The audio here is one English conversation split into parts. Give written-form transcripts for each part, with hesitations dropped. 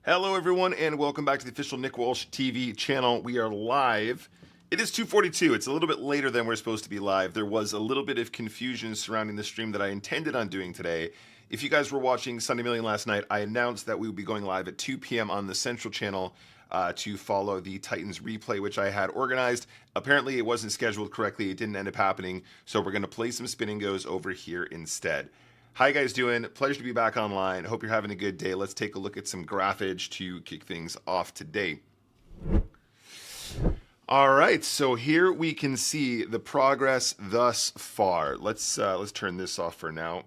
Hello, everyone, and welcome back to the official Nick Walsh TV channel. We are live. It is 2:42. It's a little bit later than we're supposed to be live. There was a little bit of confusion surrounding the stream that I intended on doing today. If you guys were watching Sunday Million last night, I announced that we would be going live at 2 p.m. on the Central Channel to follow the Titans replay, which I had organized. Apparently, it wasn't scheduled correctly. It didn't end up happening, so we're going to play some spin and goes over here instead. How you guys doing? Pleasure to be back online. Hope you're having a good day. Let's take a look at some graphage to kick things off today. All right, so here we can see the progress thus far. Let's turn this off for now.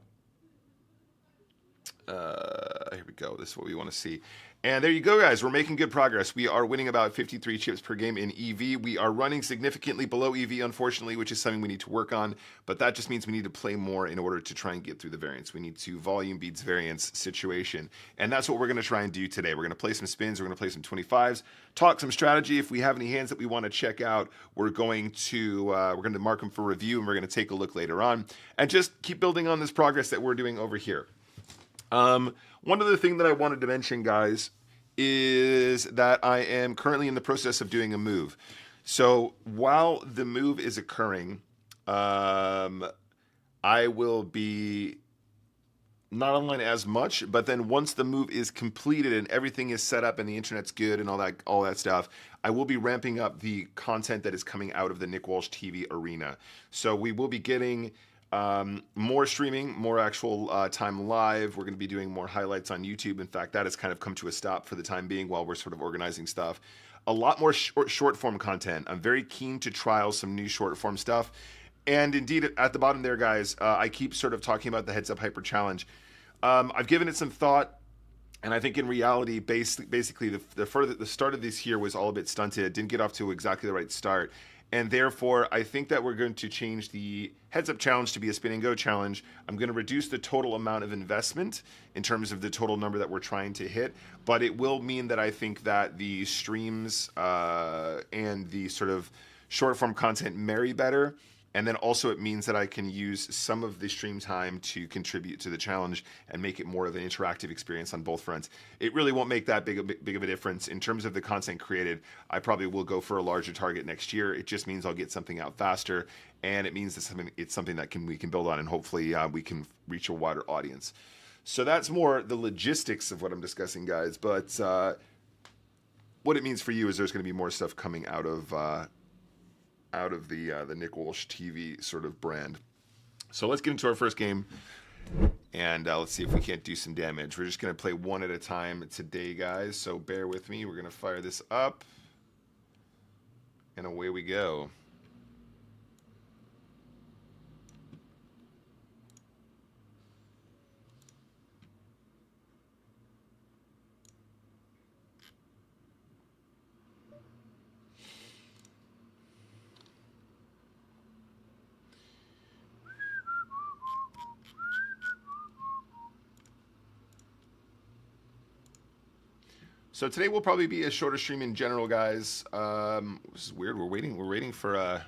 Here we go. This is what we want to see. And there you go, guys. We're making good progress. We are winning about 53 chips per game in EV. We are running significantly below EV, unfortunately, which is something we need to work on. But that just means we need to play more in order to try and get through the variance. We need to volume beats variance situation. And that's what we're going to try and do today. We're going to play some spins. We're going to play some 25s, talk some strategy. If we have any hands that we want to check out, we're going to mark them for review, and we're going to take a look later on. And just keep building on this progress that we're doing over here. One other thing that I wanted to mention, guys, is that I am currently in the process of doing a move. So while the move is occurring, I will be not online as much, but then once the move is completed and everything is set up and the internet's good and all that stuff, I will be ramping up the content that is coming out of the Nick Walsh TV arena. So we will be getting more streaming, more actual time live. We're going to be doing more highlights on YouTube. In fact, that has kind of come to a stop for the time being while we're sort of organizing stuff. A lot more short form content. I'm very keen to trial some new short form stuff. And indeed, at the bottom there, guys, I keep sort of talking about the Heads Up Hyper Challenge. I've given it some thought. And I think in reality, basically, the start of this year was all a bit stunted. It didn't get off to exactly the right start. And therefore, I think that we're going to change the Heads Up Challenge to be a Spin and Go Challenge. I'm going to reduce the total amount of investment in terms of the total number that we're trying to hit. But it will mean that I think that the streams and the sort of short form content marry better. And then also it means that I can use some of the stream time to contribute to the challenge and make it more of an interactive experience on both fronts. It really won't make that big of a difference. In terms of the content created, I probably will go for a larger target next year. It just means I'll get something out faster, and it means that it's something that we can build on, and hopefully we can reach a wider audience. So that's more the logistics of what I'm discussing, guys. But what it means for you is there's going to be more stuff coming out of the Nick Walsh TV sort of brand. So let's get into our first game, and let's see if we can't do some damage. We're just going to play one at a time today, guys, so bear with me. We're going to fire this up, and away we go. So today will probably be a shorter stream in general, guys. This is weird. We're waiting for a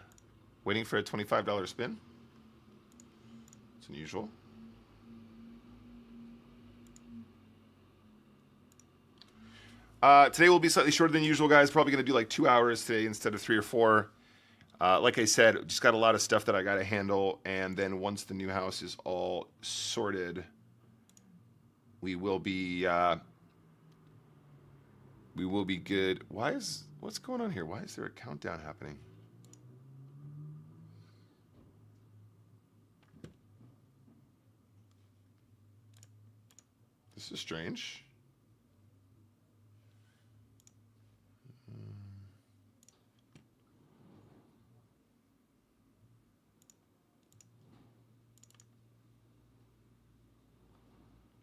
$25 spin. It's unusual. Today will be slightly shorter than usual, guys. Probably going to do like 2 hours today instead of 3 or 4. Like I said, just got a lot of stuff that I got to handle, and then once the new house is all sorted, we will be good. What's going on here? Why is there a countdown happening? This is strange.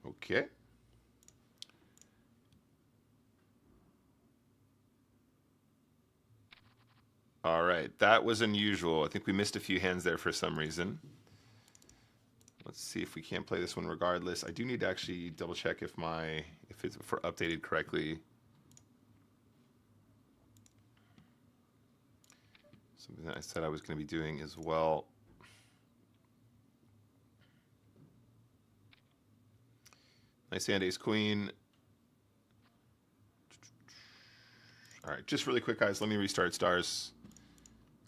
Okay. All right, that was unusual. I think we missed a few hands there for some reason. Let's see if we can't play this one regardless. I do need to actually double check if it's updated correctly. Something that I said I was going to be doing as well. Nice hand, ace, queen. All right, just really quick, guys. Let me restart stars.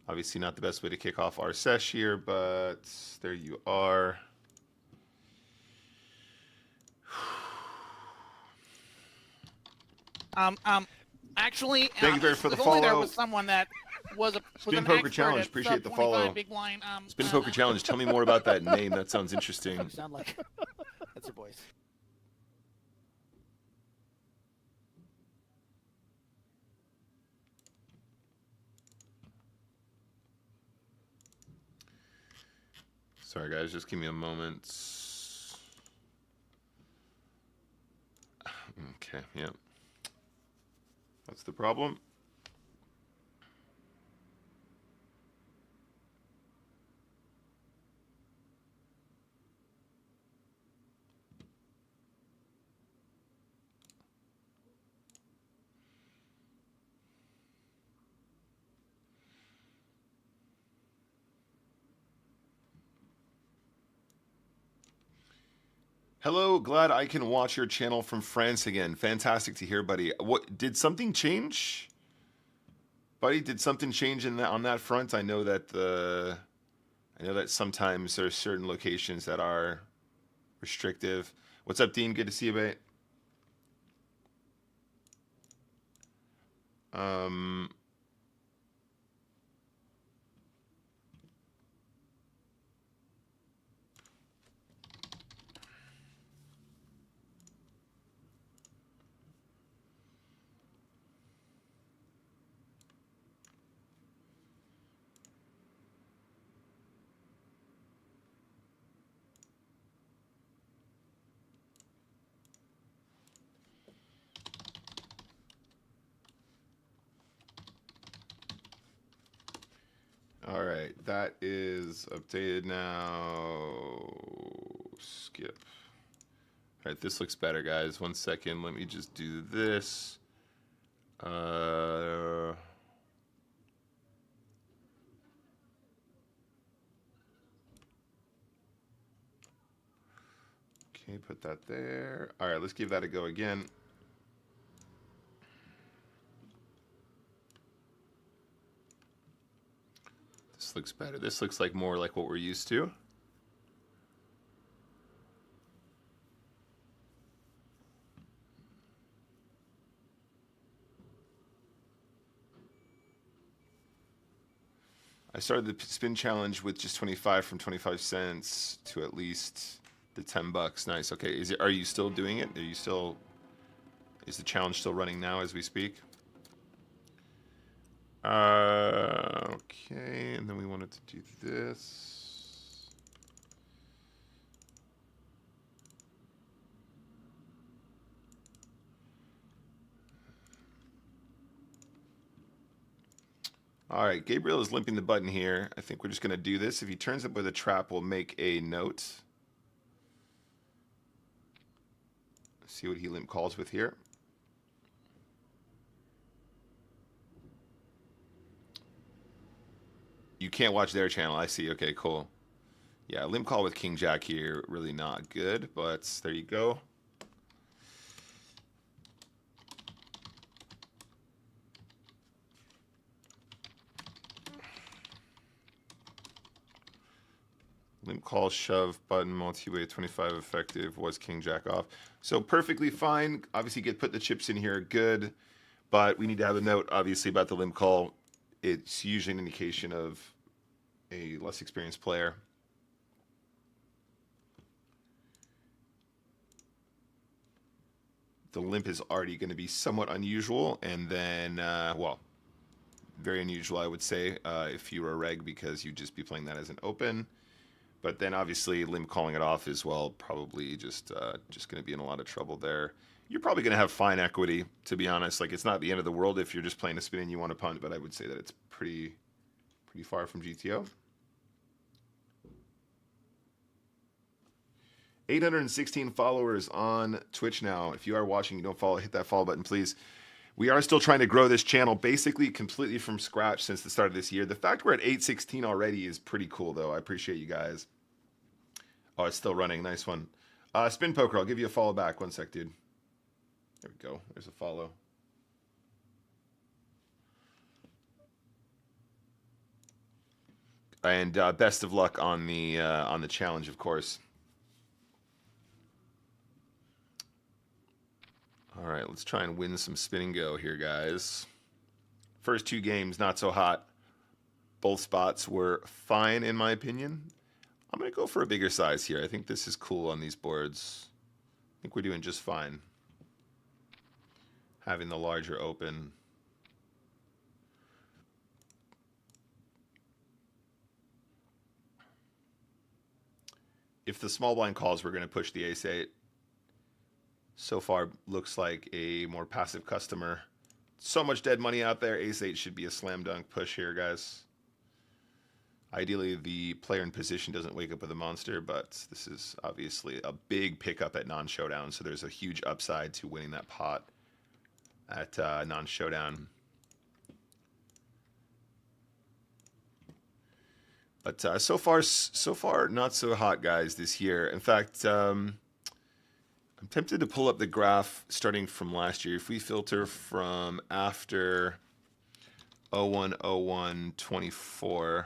Obviously not the best way to kick off our sesh here, but there you are. Actually, Thank you, Barry, for the if only there follow. was someone that was Spin an Poker expert Challenge. at Appreciate the sub follow. 25 big blind. Spin Poker Challenge. Tell me more about that name. That sounds interesting. You sound like that's your voice. Sorry, guys. Just give me a moment. Okay, yeah. That's the problem. Hello, glad I can watch your channel from France again. Fantastic to hear, buddy. What did something change? Buddy, did something change on that front? I know that sometimes there are certain locations that are restrictive. What's up, Dean? Good to see you, mate. All right, that is updated now. Skip. All right, this looks better, guys. 1 second. Let me just do this. Okay, put that there. All right, let's give that a go again. This looks better. This looks like more like what we're used to. I started the spin challenge with just 25 from 25 cents to at least the $10. Nice. Okay, are you still doing it? Is the challenge still running now as we speak? Okay, and then we wanted to do this. All right, Gabriel is limping the button here. I think we're just going to do this. If he turns up with a trap, we'll make a note. See what he limp calls with here. You can't watch their channel. I see. Okay, cool. Yeah, limp call with King Jack here. Really not good, but there you go. Limp call, shove, button, multi-way, 25 effective, was King Jack off. So perfectly fine. Obviously, put the chips in here, good. But we need to have a note, obviously, about the limp call. It's usually an indication of a less experienced player. The limp is already going to be somewhat unusual, and then, well, very unusual, I would say, if you were a reg, because you'd just be playing that as an open. But then obviously limp calling it off as well, probably just going to be in a lot of trouble there. You're probably going to have fine equity, to be honest. Like, it's not the end of the world if you're just playing a spin and you want to punt, but I would say that it's pretty far from GTO. 816 followers on Twitch now. If you are watching, you don't follow, hit that follow button, please. We are still trying to grow this channel basically completely from scratch since the start of this year. The fact we're at 816 already is pretty cool, though. I appreciate you guys. Oh, it's still running. Nice one. Spin Poker, I'll give you a follow back. 1 sec, dude. There we go. There's a follow. And best of luck on the challenge, of course. All right, let's try and win some spin and go here, guys. First 2 games, not so hot. Both spots were fine, in my opinion. I'm going to go for a bigger size here. I think this is cool on these boards. I think we're doing just fine. Having the larger open. If the small blind calls, we're going to push the ace-8. So far, looks like a more passive customer. So much dead money out there. Ace-8 should be a slam dunk push here, guys. Ideally, the player in position doesn't wake up with a monster, but this is obviously a big pickup at non-showdown, so there's a huge upside to winning that pot at non-showdown. But so far, not so hot, guys, this year. In fact, I'm tempted to pull up the graph starting from last year. If we filter from after 01/01/24,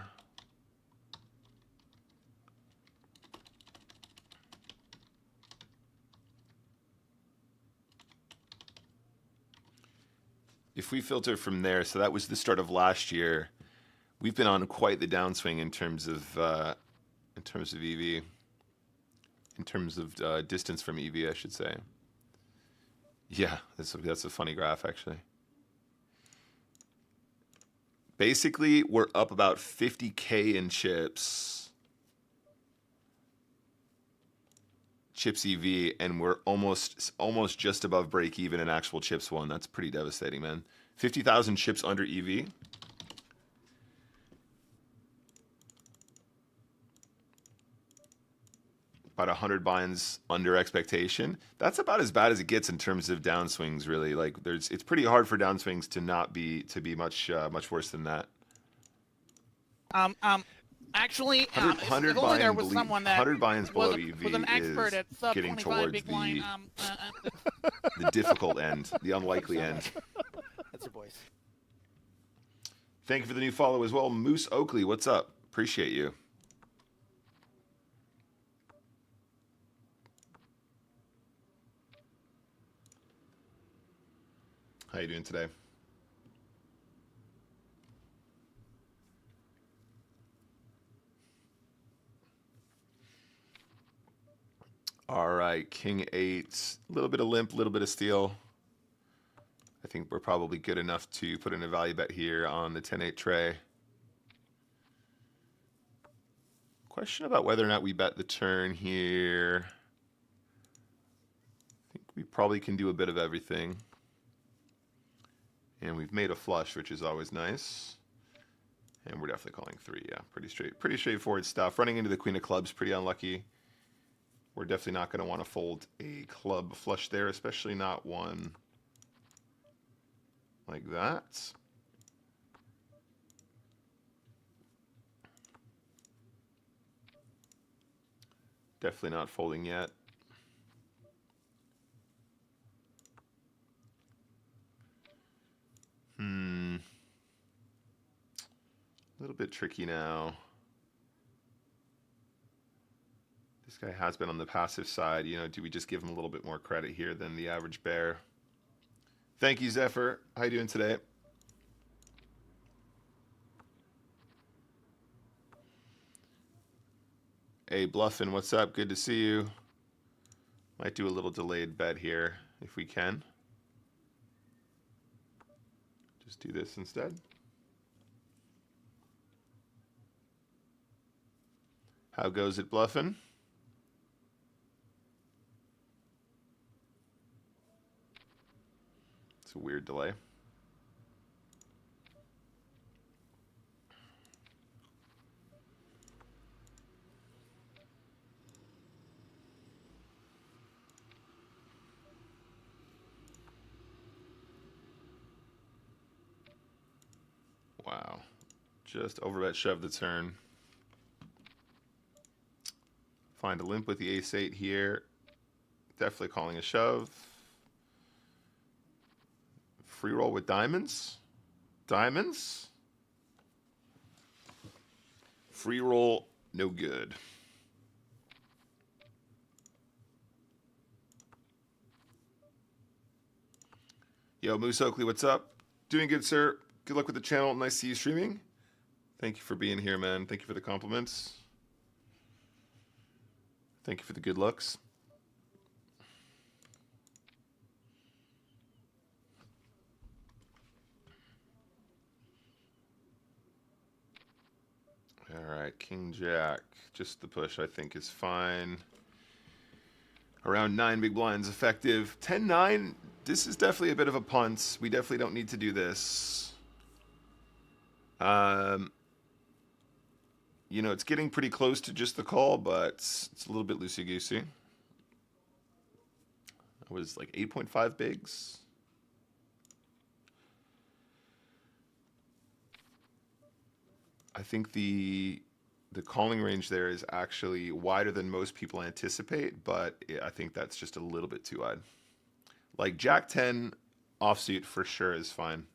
if we filter from there, so that was the start of last year. We've been on quite the downswing in terms of EV, in terms of distance from EV, I should say. Yeah, that's a funny graph, actually. Basically, we're up about 50K in chips EV, and we're almost just above break even in actual chips won. That's pretty devastating, man. 50,000 chips under EV. About 100 binds under expectation. That's about as bad as it gets in terms of downswings, really. Like it's pretty hard for downswings to be much worse than that. Actually, 100 if only there was someone that 100 binds below was EV an expert is at sub getting 25 towards big blind. the difficult end, the unlikely end. That's your voice. Thank you for the new follow as well, Moose Oakley. What's up? Appreciate you. How you doing today? All right, King 8, a little bit of limp, a little bit of steal. I think we're probably good enough to put in a value bet here on the 10-8 tray. Question about whether or not we bet the turn here. I think we probably can do a bit of everything. And we've made a flush, which is always nice. And we're definitely calling 3, yeah. Pretty straightforward stuff. Running into the Queen of Clubs, pretty unlucky. We're definitely not going to want to fold a club flush there, especially not one like that. Definitely not folding yet. A little bit tricky now. This guy has been on the passive side. You know, do we just give him a little bit more credit here than the average bear? Thank you, Zephyr. How you doing today? Hey, Bluffin, what's up? Good to see you. Might do a little delayed bet here if we can. Just do this instead. How goes it, Bluffin? It's a weird delay. Wow. Just overbet shove the turn. Find a limp with the ace-8 here. Definitely calling a shove. Free roll with diamonds. Diamonds. Free roll, no good. Yo, Moose Oakley, what's up? Doing good, sir. Good luck with the channel. Nice to see you streaming. Thank you for being here, man. Thank you for the compliments. Thank you for the good looks. All right, King Jack. Just the push, I think, is fine. Around 9 big blinds effective. 10-9. This is definitely a bit of a punt. We definitely don't need to do this. You know, it's getting pretty close to just the call, but it's a little bit loosey-goosey. It was like 8.5 bigs. I think the calling range there is actually wider than most people anticipate, but I think that's just a little bit too wide. Like Jack 10 offsuit for sure is fine.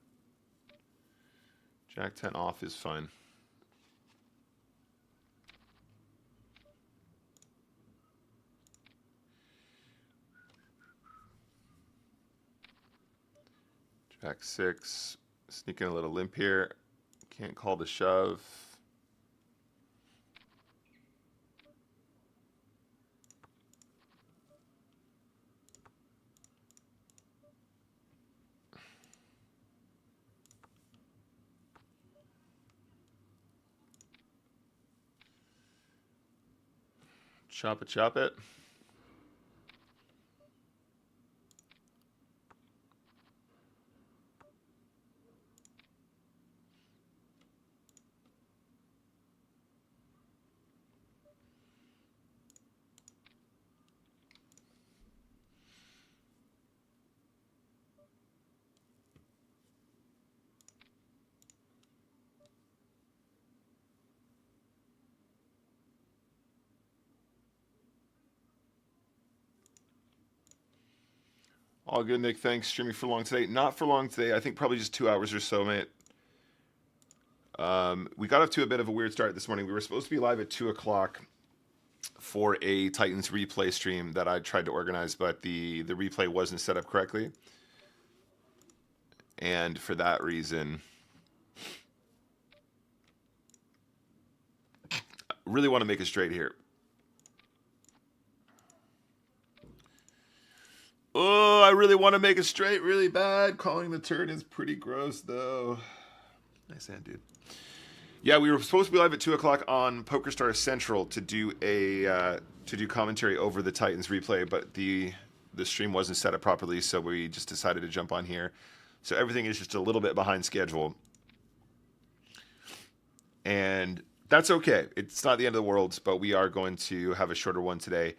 Jack 10 off is fine. Jack 6, sneaking a little limp here. Can't call the shove. Chop it, chop it. All good, Nick. Thanks. Streaming for long today. Not for long today. I think probably just 2 hours or so, mate. We got off to a bit of a weird start this morning. We were supposed to be live at 2 o'clock for a Titans replay stream that I tried to organize, but the replay wasn't set up correctly. And for that reason, I really want to make it straight here. Oh, I really want to make it straight really bad. Calling the turn is pretty gross, though. Nice hand, dude. Yeah, we were supposed to be live at 2 o'clock on PokerStars Central to do commentary over the Titans replay, but the stream wasn't set up properly, so we just decided to jump on here. So everything is just a little bit behind schedule. And that's okay. It's not the end of the world, but we are going to have a shorter one today.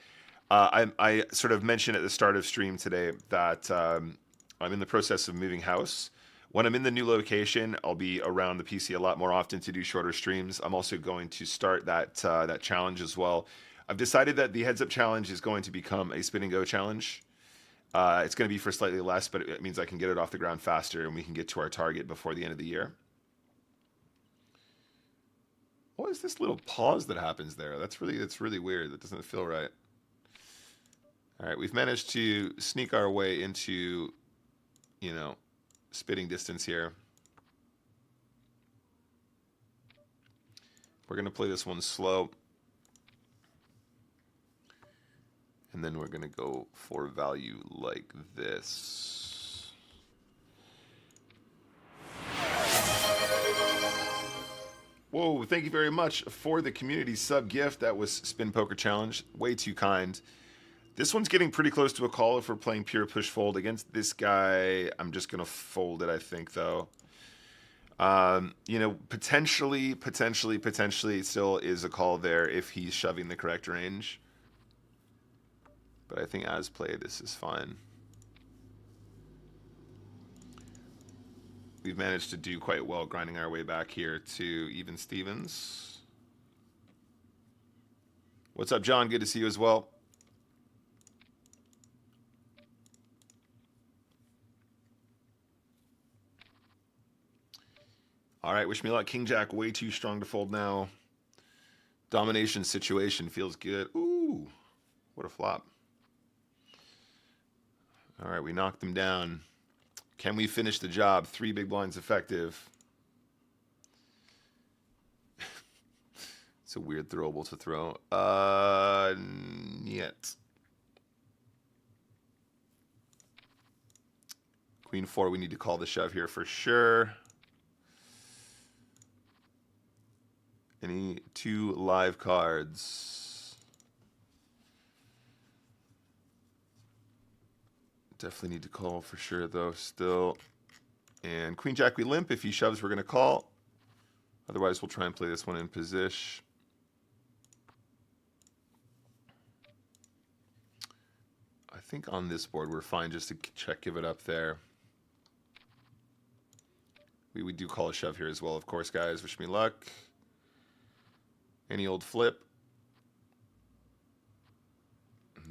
I sort of mentioned at the start of stream today that I'm in the process of moving house. When I'm in the new location, I'll be around the PC a lot more often to do shorter streams. I'm also going to start that challenge as well. I've decided that the Heads Up Challenge is going to become a Spin and Go challenge. It's going to be for slightly less, but it means I can get it off the ground faster and we can get to our target before the end of the year. What is this little pause that happens there? That's really weird. That doesn't feel right. All right, we've managed to sneak our way into, you know, spitting distance here. We're going to play this one slow. And then we're going to go for value like this. Whoa, thank you very much for the community sub gift. That was Spin Poker Challenge. Way too kind. This one's getting pretty close to a call if we're playing pure push fold against this guy. I'm just going to fold it, I think, though. You know, potentially still is a call there if he's shoving the correct range. But I think as played, this is fine. We've managed to do quite well grinding our way back here to even Stevens. What's up, John? Good to see you as well. All right, wish me luck. King Jack way too strong to fold now. Domination situation feels good. Ooh, what a flop. All right, we knocked them down. Can we finish the job? 3 big blinds effective. It's a weird throwable to throw. Yet. Queen 4, we need to call the shove here for sure. Any 2 live cards? Definitely need to call for sure, though, still. And Queen Jack, we limp. If he shoves, we're going to call. Otherwise, we'll try and play this one in position. I think on this board, we're fine just to check, give it up there. We do call a shove here as well, of course, guys. Wish me luck. Any old flip.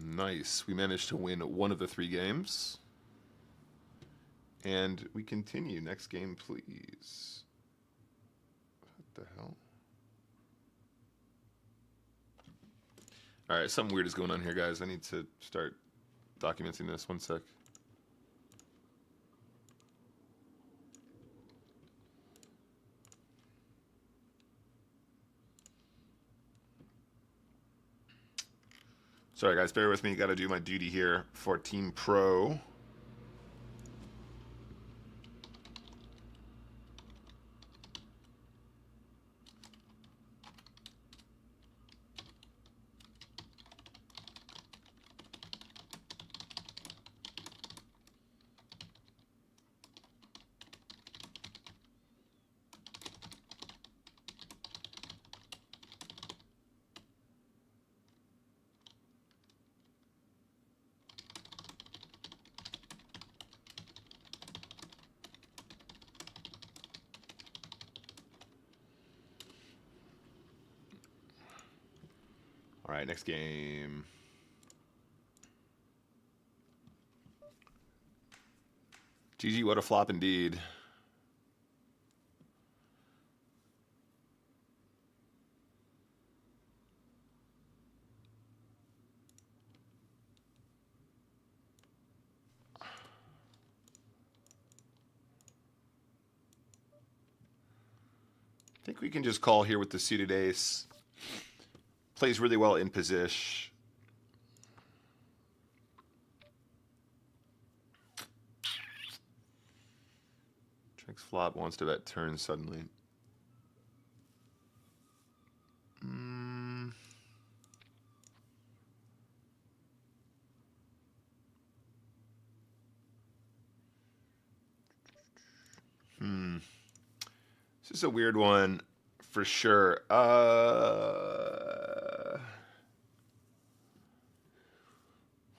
Nice. We managed to win 1 of the 3 games. And we continue. Next game, please. What the hell? All right, something weird is going on here, guys. I need to start documenting this. 1 sec. Sorry, guys. Bear with me. Got to do my duty here for Team Pro. All right, next game. GG, what a flop indeed. I think we can just call here with the suited ace. Plays really well in position. Checks flop, wants to bet turn suddenly. This is a weird one for sure.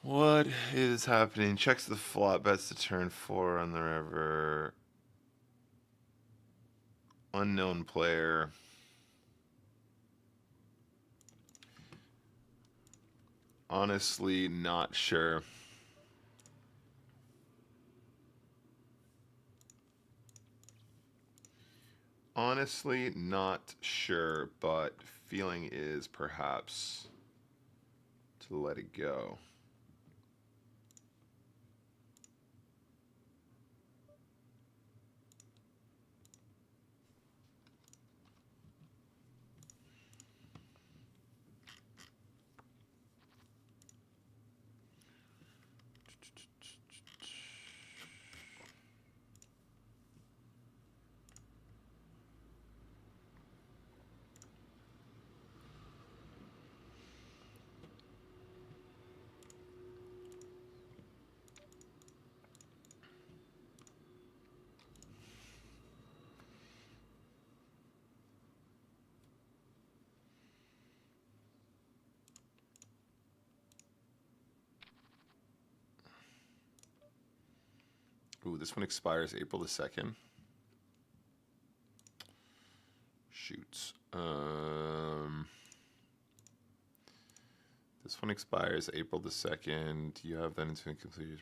What is happening? Checks the flop, bets the turn 4 on the river. Unknown player. Honestly, not sure. Honestly, not sure, but feeling is perhaps to let it go. Ooh, this one expires April the 2nd. Shoots. This one expires April the 2nd. You have that into complete.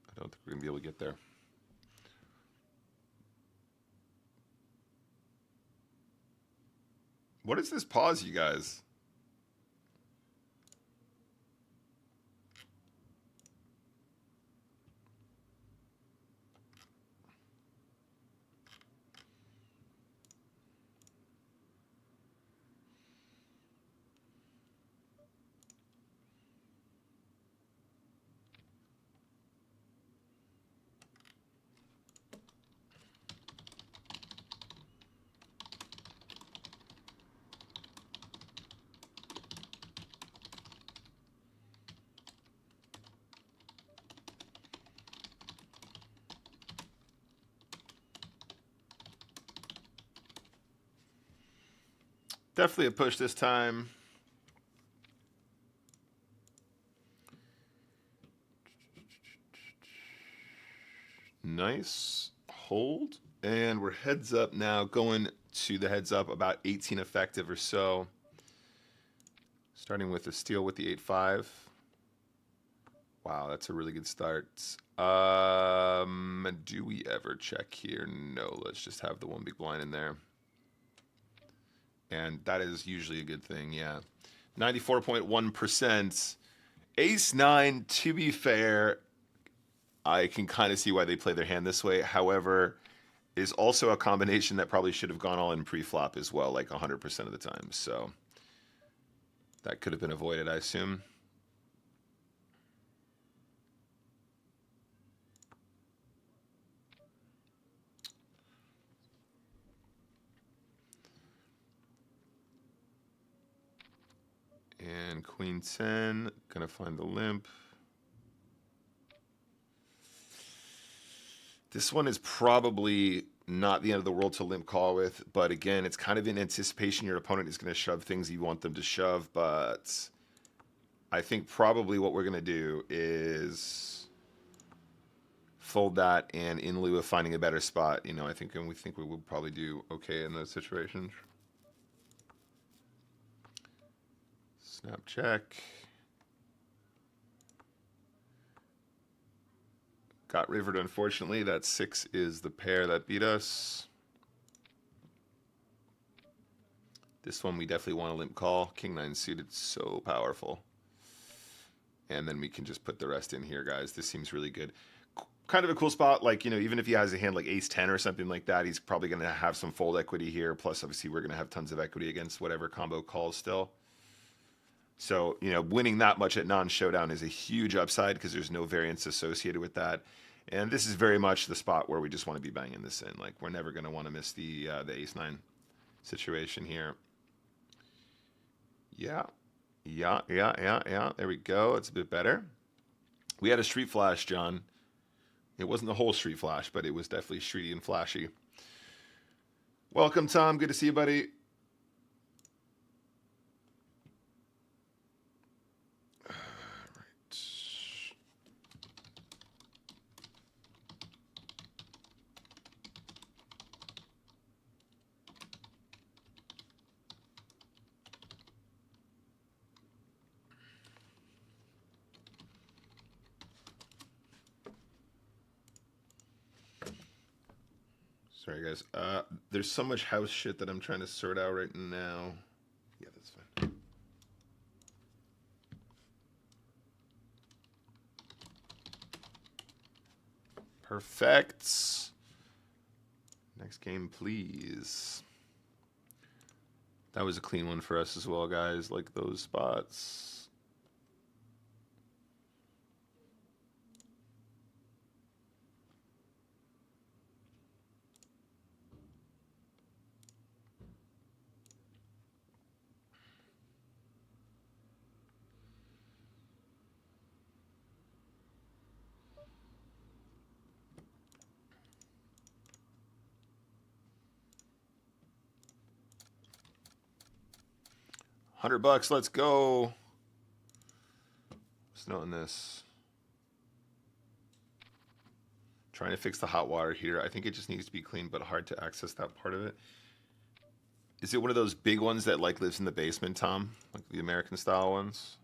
I don't think we're going to be able to get there. What is this pause, you guys? Definitely a push this time. Nice hold. And we're heads up now, going to the heads up, about 18 effective or so. Starting with a steal with the 8-5. Wow, that's a really good start. Do we ever check here? No, let's just have the one big blind in there. And that is usually a good thing, yeah. 94.1%. Ace-9, to be fair, I can kind of see why they play their hand this way. However, is also a combination that probably should have gone all in pre-flop as well, like 100% of the time. So that could have been avoided, I assume. And Queen 10, gonna find the limp. This one is probably not the end of the world to limp call with, but again, it's kind of in anticipation your opponent is going to shove things you want them to shove, but I think probably what we're going to do is fold that, and in lieu of finding a better spot, you know, I think we would probably do okay in those situations. Snap check. Got rivered, unfortunately. That 6 is the pair that beat us. This one we definitely want a limp call. King 9 suited, so powerful. And then we can just put the rest in here, guys. This seems really good. Kind of a cool spot. Like, you know, even if he has a hand like Ace 10 or something like that, he's probably going to have some fold equity here. Plus, obviously, we're going to have tons of equity against whatever combo calls still. So, you know, winning that much at non-showdown is a huge upside because there's no variance associated with that. And this is very much the spot where we just want to be banging this in. Like, we're never going to want to miss the Ace-9 situation here. Yeah. There we go. It's a bit better. We had a street flash, John. It wasn't the whole street flash, but it was definitely streety and flashy. Welcome, Tom. Good to see you, buddy. Sorry, guys. There's so much house shit that I'm trying to sort out right now. Yeah, that's fine. Perfect. Next game, please. That was a clean one for us as well, guys. Like those spots. $100, let's go. What's noting this? Trying to fix the hot water heater. I think it just needs to be clean, but hard to access that part of it. Is it one of those big ones that like lives in the basement, Tom? Like the American style ones?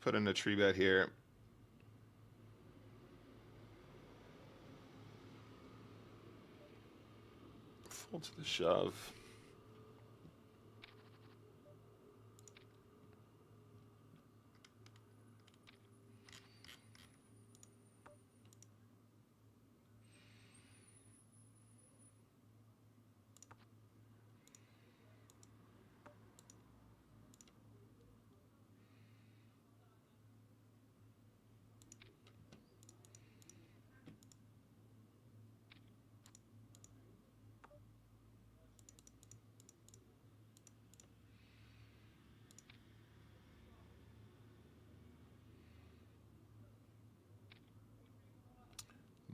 put in a tree bet here. Full to the shove.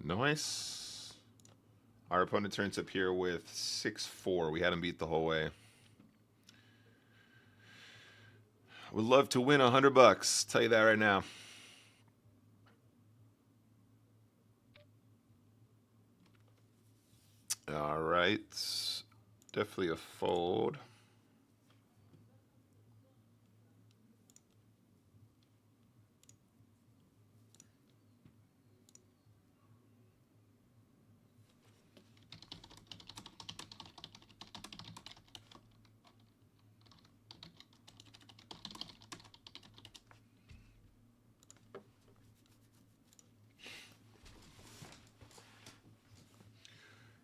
Nice. Our opponent turns up here with 6-4. We had him beat the whole way. Would love to win $100. Tell you that right now. All right. Definitely a fold.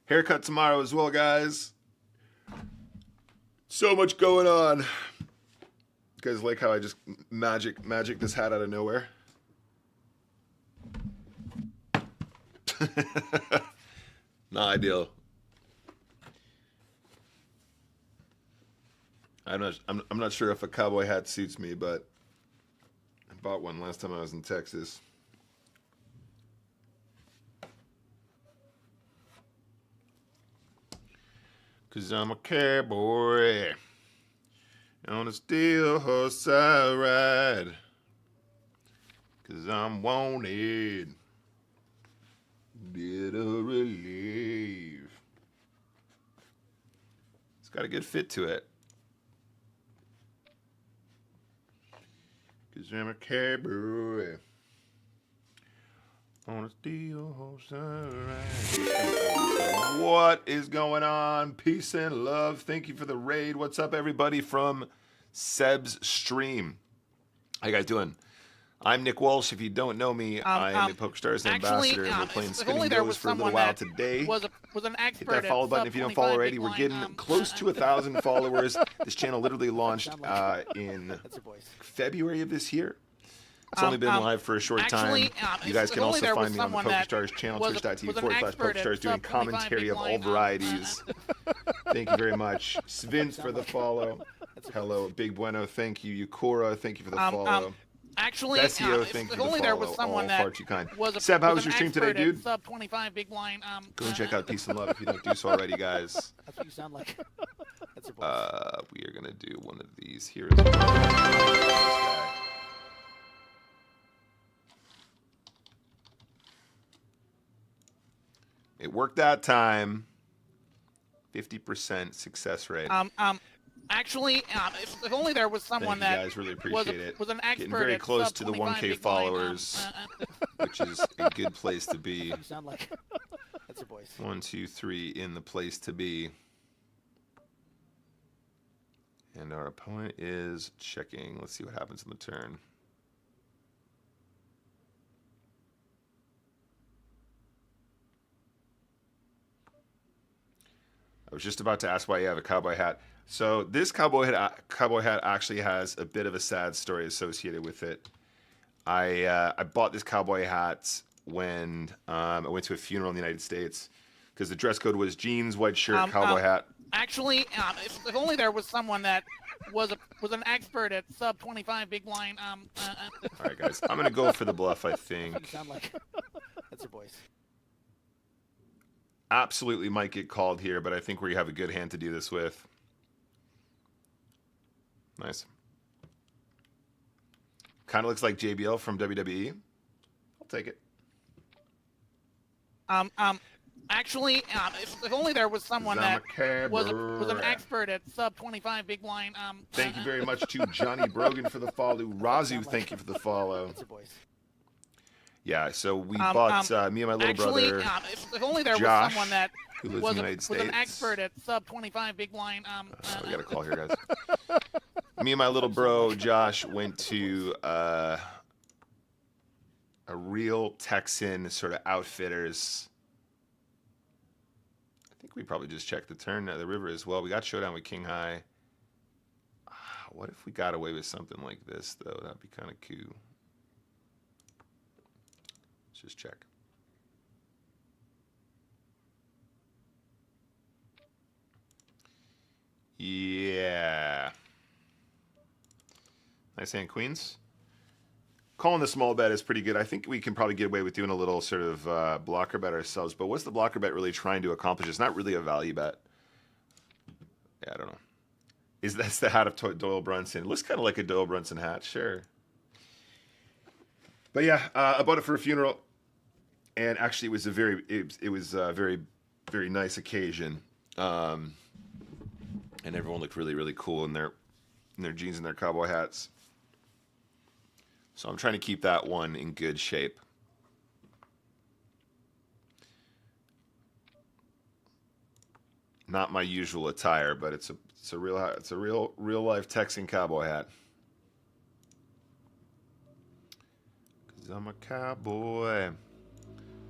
Haircut tomorrow as well, guys. So much going on. You guys like how I just magic this hat out of nowhere? Not ideal. I'm not sure if a cowboy hat suits me, but I bought one last time I was in Texas. Cause I'm a cowboy on a steel horse I ride. Cause I'm wanted, dead or alive. It's got a good fit to it. Cause I'm a cowboy on a steel horse I ride. What is going on? Peace and love. Thank you for the raid. What's up, everybody from Seb's stream? How you guys doing? I'm Nick Walsh. If you don't know me, I am a PokerStars ambassador. We're playing Spinning Wheels for a little while today. Was an Hit that follow button if you don't follow already. We're getting close to 1,000 followers. This channel literally launched in February of this year. It's only been live for a short time. You guys can also find me on the PokerStars channel, twitch.tv/PokerStars, doing commentary of all varieties. Thank you very much. Vince for the follow. Hello. Big Bueno, thank you. Yukora, thank you for the follow. Bessio, thank you for the follow. Far too kind. Seb, how was your stream today, dude? Sub 25 big blind. Go and check out Peace and Love if you don't do so already, guys. That's what you sound like. That's your voice. We are going to do one of these here as well. It worked that time. 50% success rate. Actually, if only there was someone Thank you that guys, really appreciate it. was an expert. Getting very at close sub to the 25 1K big blind, followers, which is a good place to be. You sound like. That's your voice. 1, 2, 3 in the place to be. And our opponent is checking. Let's see what happens in the turn. I was just about to ask why you have a cowboy hat. So this cowboy hat actually has a bit of a sad story associated with it. I bought this cowboy hat when I went to a funeral in the United States because the dress code was jeans, white shirt, cowboy hat. Actually, if only there was someone that was an expert at sub 25 big blind. All right, guys, I'm gonna go for the bluff. I think. You sound like. That's your voice. Absolutely might get called here, but I think we have a good hand to do this with. Nice. Kind of looks like JBL from WWE. I'll take it. Actually, if only there was someone 'Cause I'm that a was an cabra. expert at sub 25 big blind. Thank you very much to Johnny Brogan for the follow. Razu, thank you for the follow. That's your voice. Yeah, so we bought me and my little actually, brother. if only there Josh, was someone that who lives was, in the United was an States. expert at sub 25 big blind. We got a call here, guys. Me and my little bro Josh went to a real Texan sort of outfitters. I think we probably just checked the turn of the river as well. We got showdown with King High. What if we got away with something like this, though? That'd be kind of cool. Let's just check. Yeah. Nice hand, queens. Calling the small bet is pretty good. I think we can probably get away with doing a little sort of blocker bet ourselves. But what's the blocker bet really trying to accomplish? It's not really a value bet. Yeah, I don't know. That's the hat of Doyle Brunson? It looks kind of like a Doyle Brunson hat, sure. But yeah, I bought it for a funeral, and actually it was a very nice occasion. And everyone looked really, really cool in their jeans and their cowboy hats. So I'm trying to keep that one in good shape. Not my usual attire, but it's a real life Texan cowboy hat. 'Cause I'm a cowboy.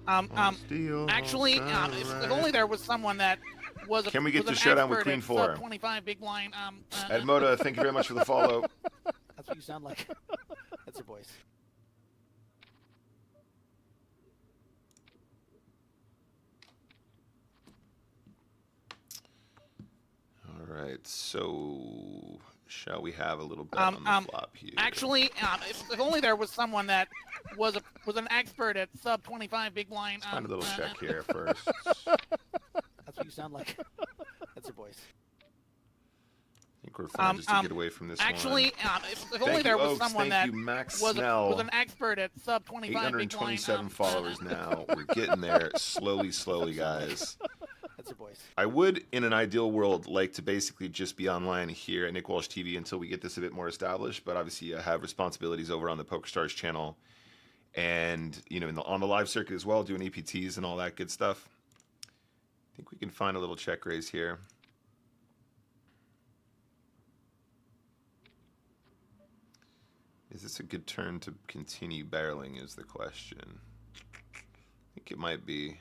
Actually, if only there was someone that was. Can we get was to an showdown with expert Queen at 4? sub 25 big blind. Edmoda, thank you very much for the follow. That's what you sound like. That's your voice. All right, so shall we have a little bet on the flop here? Actually, if only there was someone that was an expert at sub 25 big blind. Let's find a little check here first. That's what you sound like. That's your voice. I think we're fine just to get away from this actually, one. if only there was Oaks. someone Thank that you, Max was Snell. an expert at sub 25 big blind. 827 followers now. We're getting there slowly, guys. That's your voice. I would, in an ideal world, like to basically just be online here at Nick Walsh TV until we get this a bit more established. But obviously, I have responsibilities over on the PokerStars channel, and on the live circuit as well, doing EPTs and all that good stuff. I think we can find a little check raise here. Is this a good turn to continue barreling is the question. I think it might be.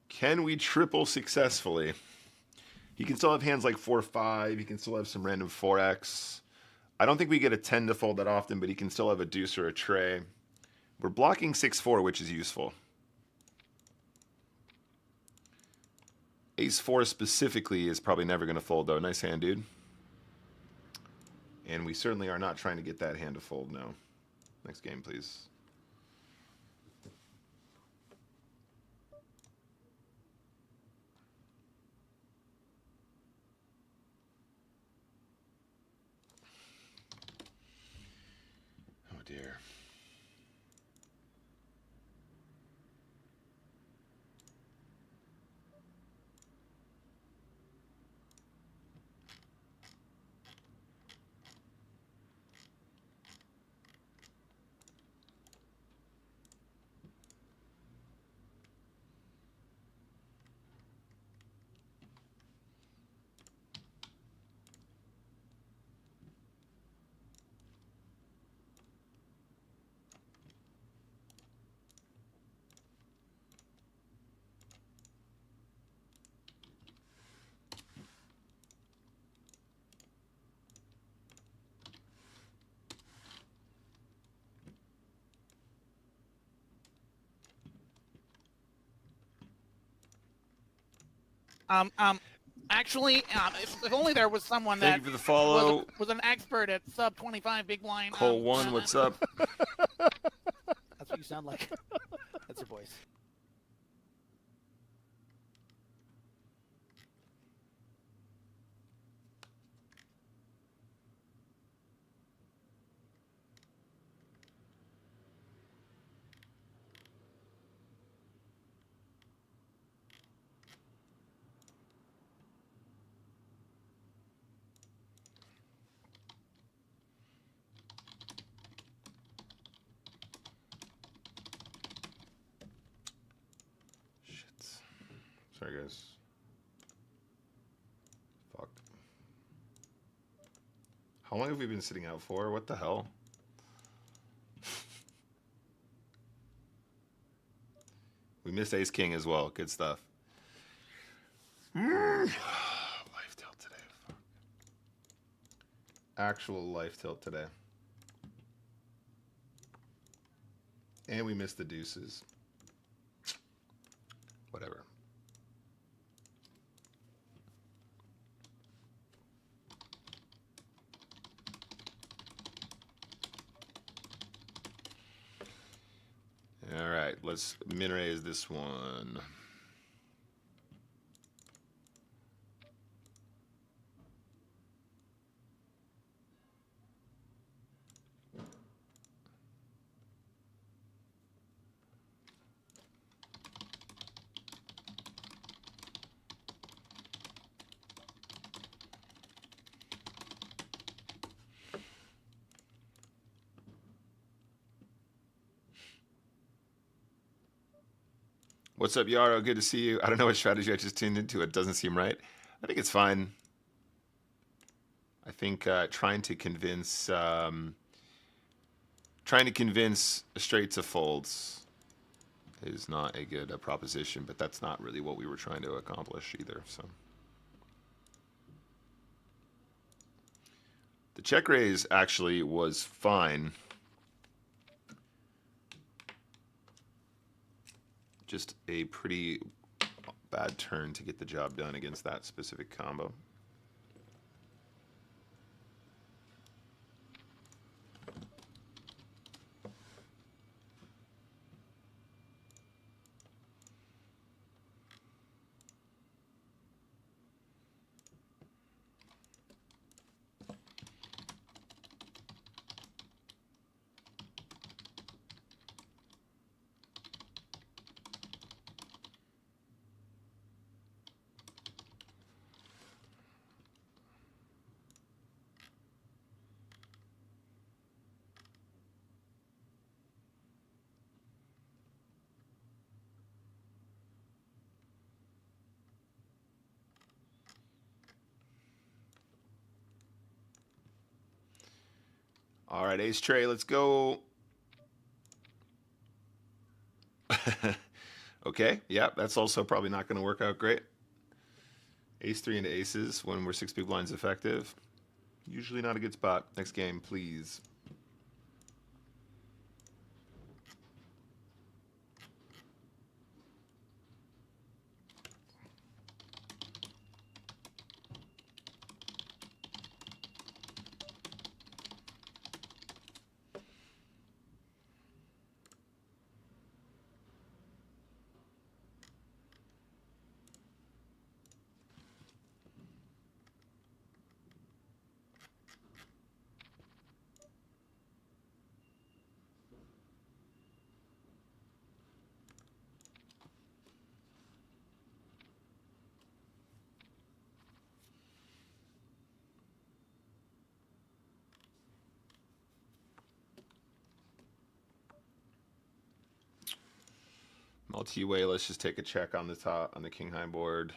Can we triple successfully? He can still have hands like 4-5. He can still have some random 4x. I don't think we get a 10 to fold that often, but he can still have a deuce or a tray. We're blocking 6-4, which is useful. Ace-4 specifically is probably never going to fold, though. Nice hand, dude. And we certainly are not trying to get that hand to fold, no. Next game, please. Oh, dear. Actually, if only there was someone Thank that you for the follow. was an expert at sub 25 big blind. Cole 1, what's up? That's what you sound like. That's your voice. Sorry, guys. Fuck. How long have we been sitting out for? What the hell? We missed Ace King as well. Good stuff. Life tilt today. Fuck. Actual life tilt today. And we missed the deuces. Whatever. All right, let's min raise this one. What's up, Yarrow? Good to see you. I don't know what strategy I just tuned into. It doesn't seem right. I think it's fine. I think trying to convince straight to folds is not a good proposition, but that's not really what we were trying to accomplish either. So the check raise actually was fine. Just a pretty bad turn to get the job done against that specific combo. All right, ace tray, let's go. Okay, yeah, that's also probably not going to work out great. Ace 3 into aces when we're 6 big blinds effective. Usually not a good spot. Next game, please. Multi-way, let's just take a check on the top, on the king high board.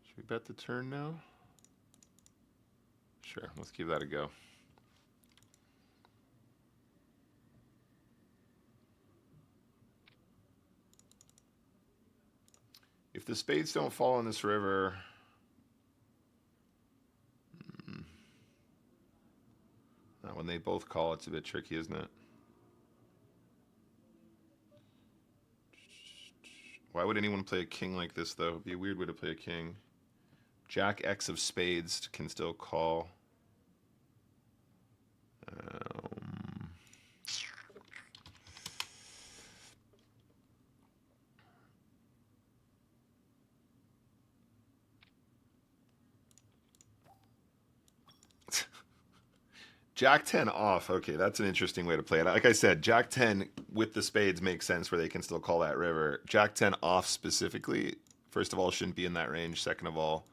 Should we bet the turn now? Sure, let's give that a go. If the spades don't fall in this river, when they both call, it's a bit tricky, isn't it? Why would anyone play a king like this, though? It'd be a weird way to play a king. Jack X of spades can still call. Jack 10 off. Okay, that's an interesting way to play it. Like I said, Jack 10 with the spades makes sense where they can still call that river. Jack 10 off specifically, first of all, shouldn't be in that range. Second of all,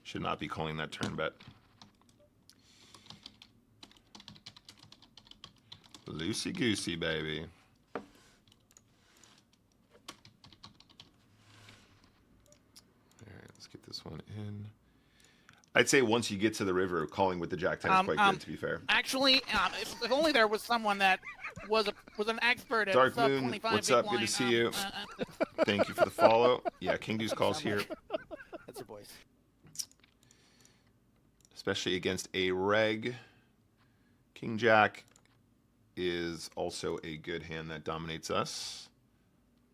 should not be calling that turn bet. Loosey goosey, baby. All right, let's get this one in. I'd say once you get to the river, calling with the Jack 10 is quite good, to be fair. Actually, if only there was someone that was an expert at Dark sub Moon, 25 what's big up? Good to blind, see you. Thank you for the follow. Yeah, King Deuce calls here. That's your voice. Especially against a reg. King Jack is also a good hand that dominates us.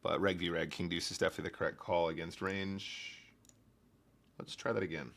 But reg v reg, King Deuce is definitely the correct call against range. Let's try that again.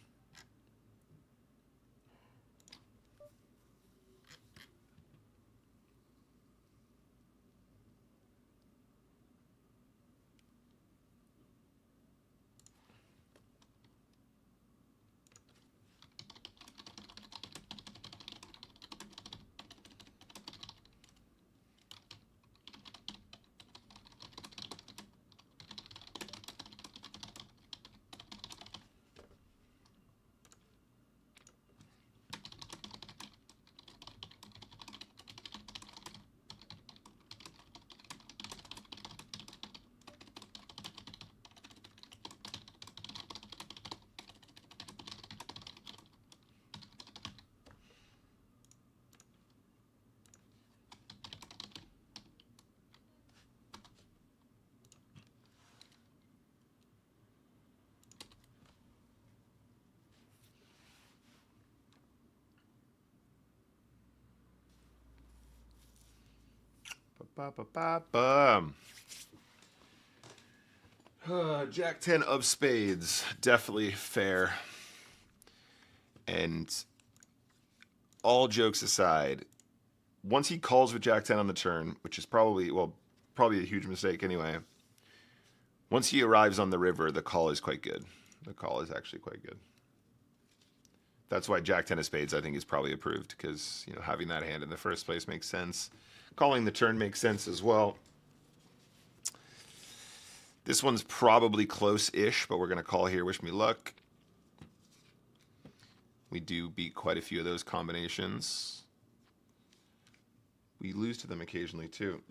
Jack 10 of spades, definitely fair. And all jokes aside, once he calls with Jack 10 on the turn, which is probably a huge mistake anyway, once he arrives on the river, the call is quite good. The call is actually quite good. That's why Jack 10 of spades, I think, is probably approved, because, you know, having that hand in the first place makes sense. Calling the turn makes sense as well. This one's probably close-ish, but we're going to call here. Wish me luck. We do beat quite a few of those combinations. We lose to them occasionally, too.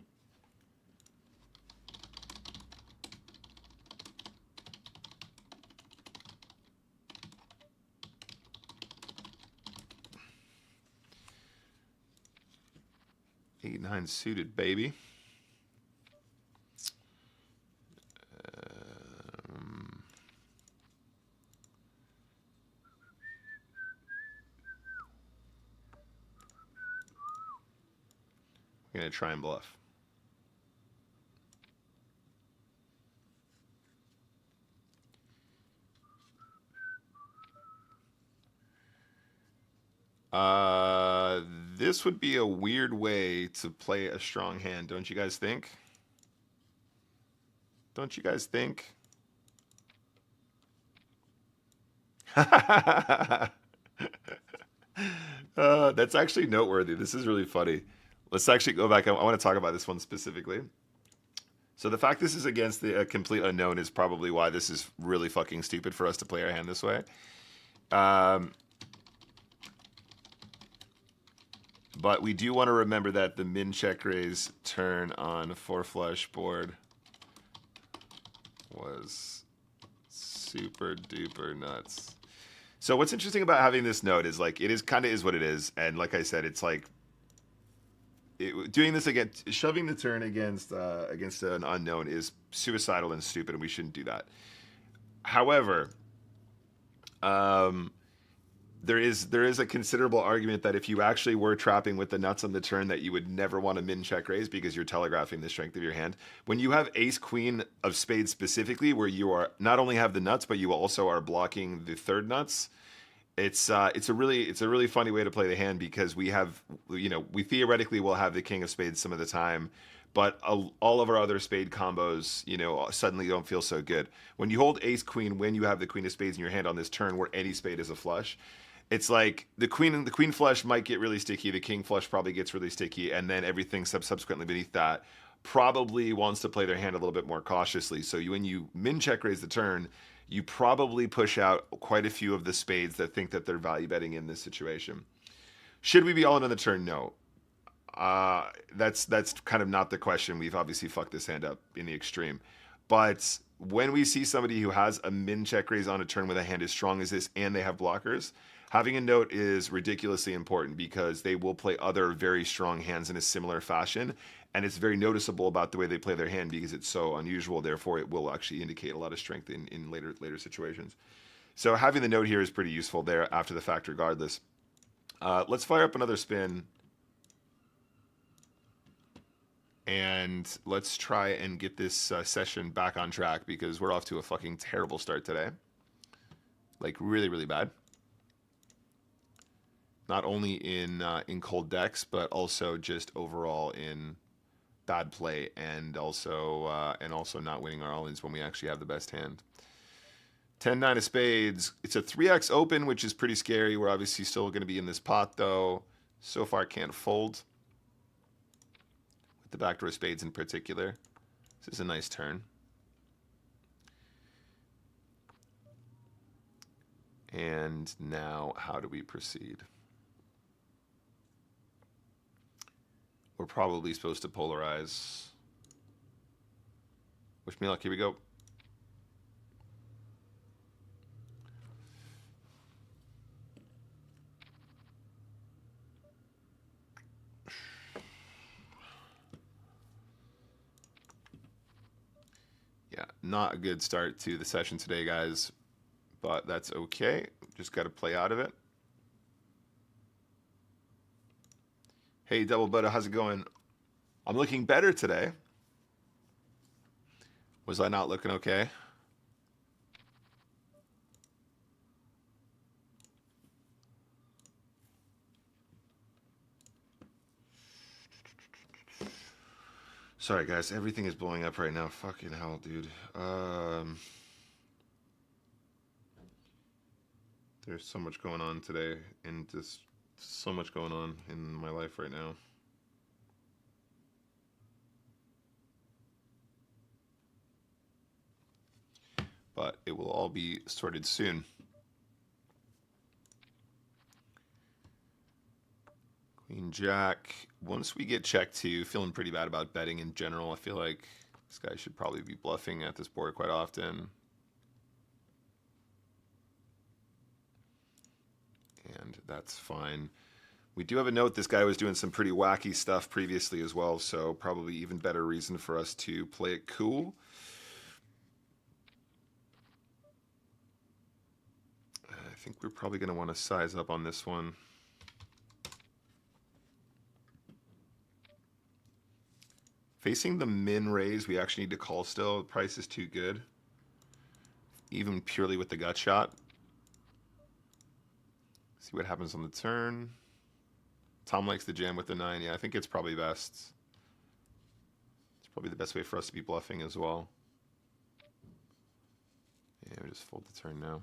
Eight, nine suited, baby. I'm going to try and bluff. This would be a weird way to play a strong hand, don't you guys think? Don't you guys think? That's actually noteworthy. This is really funny. Let's actually go back. I want to talk about this one specifically. So the fact this is against the complete unknown is probably why this is really fucking stupid for us to play our hand this way. But we do want to remember that the min check raise turn on 4-flush board was super duper nuts. So what's interesting about having this note is, like, it is kind of is what it is, and like I said, it's like doing this against, shoving the turn against an unknown is suicidal and stupid, and we shouldn't do that. However, there is a considerable argument that if you actually were trapping with the nuts on the turn, that you would never want to min check raise because you're telegraphing the strength of your hand. When you have ace queen of spades specifically, where you are not only have the nuts, but you also are blocking the third nuts, it's a really funny way to play the hand, because we have, we theoretically will have the king of spades some of the time, but all of our other spade combos, suddenly don't feel so good. When you hold ace queen, when you have the queen of spades in your hand on this turn where any spade is a flush, it's like the queen flush might get really sticky, the king flush probably gets really sticky, and then everything subsequently beneath that probably wants to play their hand a little bit more cautiously. So when you min check raise the turn, you probably push out quite a few of the spades that think that they're value betting in this situation. Should we be all in on the turn? No. That's kind of not the question. We've obviously fucked this hand up in the extreme. But when we see somebody who has a min check raise on a turn with a hand as strong as this and they have blockers, having a note is ridiculously important because they will play other very strong hands in a similar fashion. And it's very noticeable about the way they play their hand because it's so unusual. Therefore, it will actually indicate a lot of strength in later situations. So having the note here is pretty useful there after the fact regardless. Let's fire up another spin. And let's try and get this session back on track because we're off to a fucking terrible start today. Like really, really bad. Not only in cold decks, but also just overall in bad play and also not winning our all-ins when we actually have the best hand. 10-9 of spades. It's a 3x open, which is pretty scary. We're obviously still going to be in this pot, though. So far, can't fold. With the backdoor spades in particular. This is a nice turn. And now, how do we proceed? We're probably supposed to polarize. Wish me luck. Here we go. Yeah, not a good start to the session today, guys, but that's okay. Just got to play out of it. Hey, Double Butter, how's it going? I'm looking better today. Was I not looking okay? Sorry, guys. Everything is blowing up right now. Fucking hell, dude. There's so much going on today, and just so much going on in my life right now. But it will all be sorted soon. Queen Jack. Once we get checked to, feeling pretty bad about betting in general. I feel like this guy should probably be bluffing at this board quite often. And that's fine. We do have a note. This guy was doing some pretty wacky stuff previously as well, so probably even better reason for us to play it cool. I think we're probably going to want to size up on this one. Facing the min raise, we actually need to call still. The price is too good. Even purely with the gut shot. See what happens on the turn. Tom likes the jam with the 9. Yeah, I think it's probably best. It's probably the best way for us to be bluffing as well. Yeah, we just fold the turn now.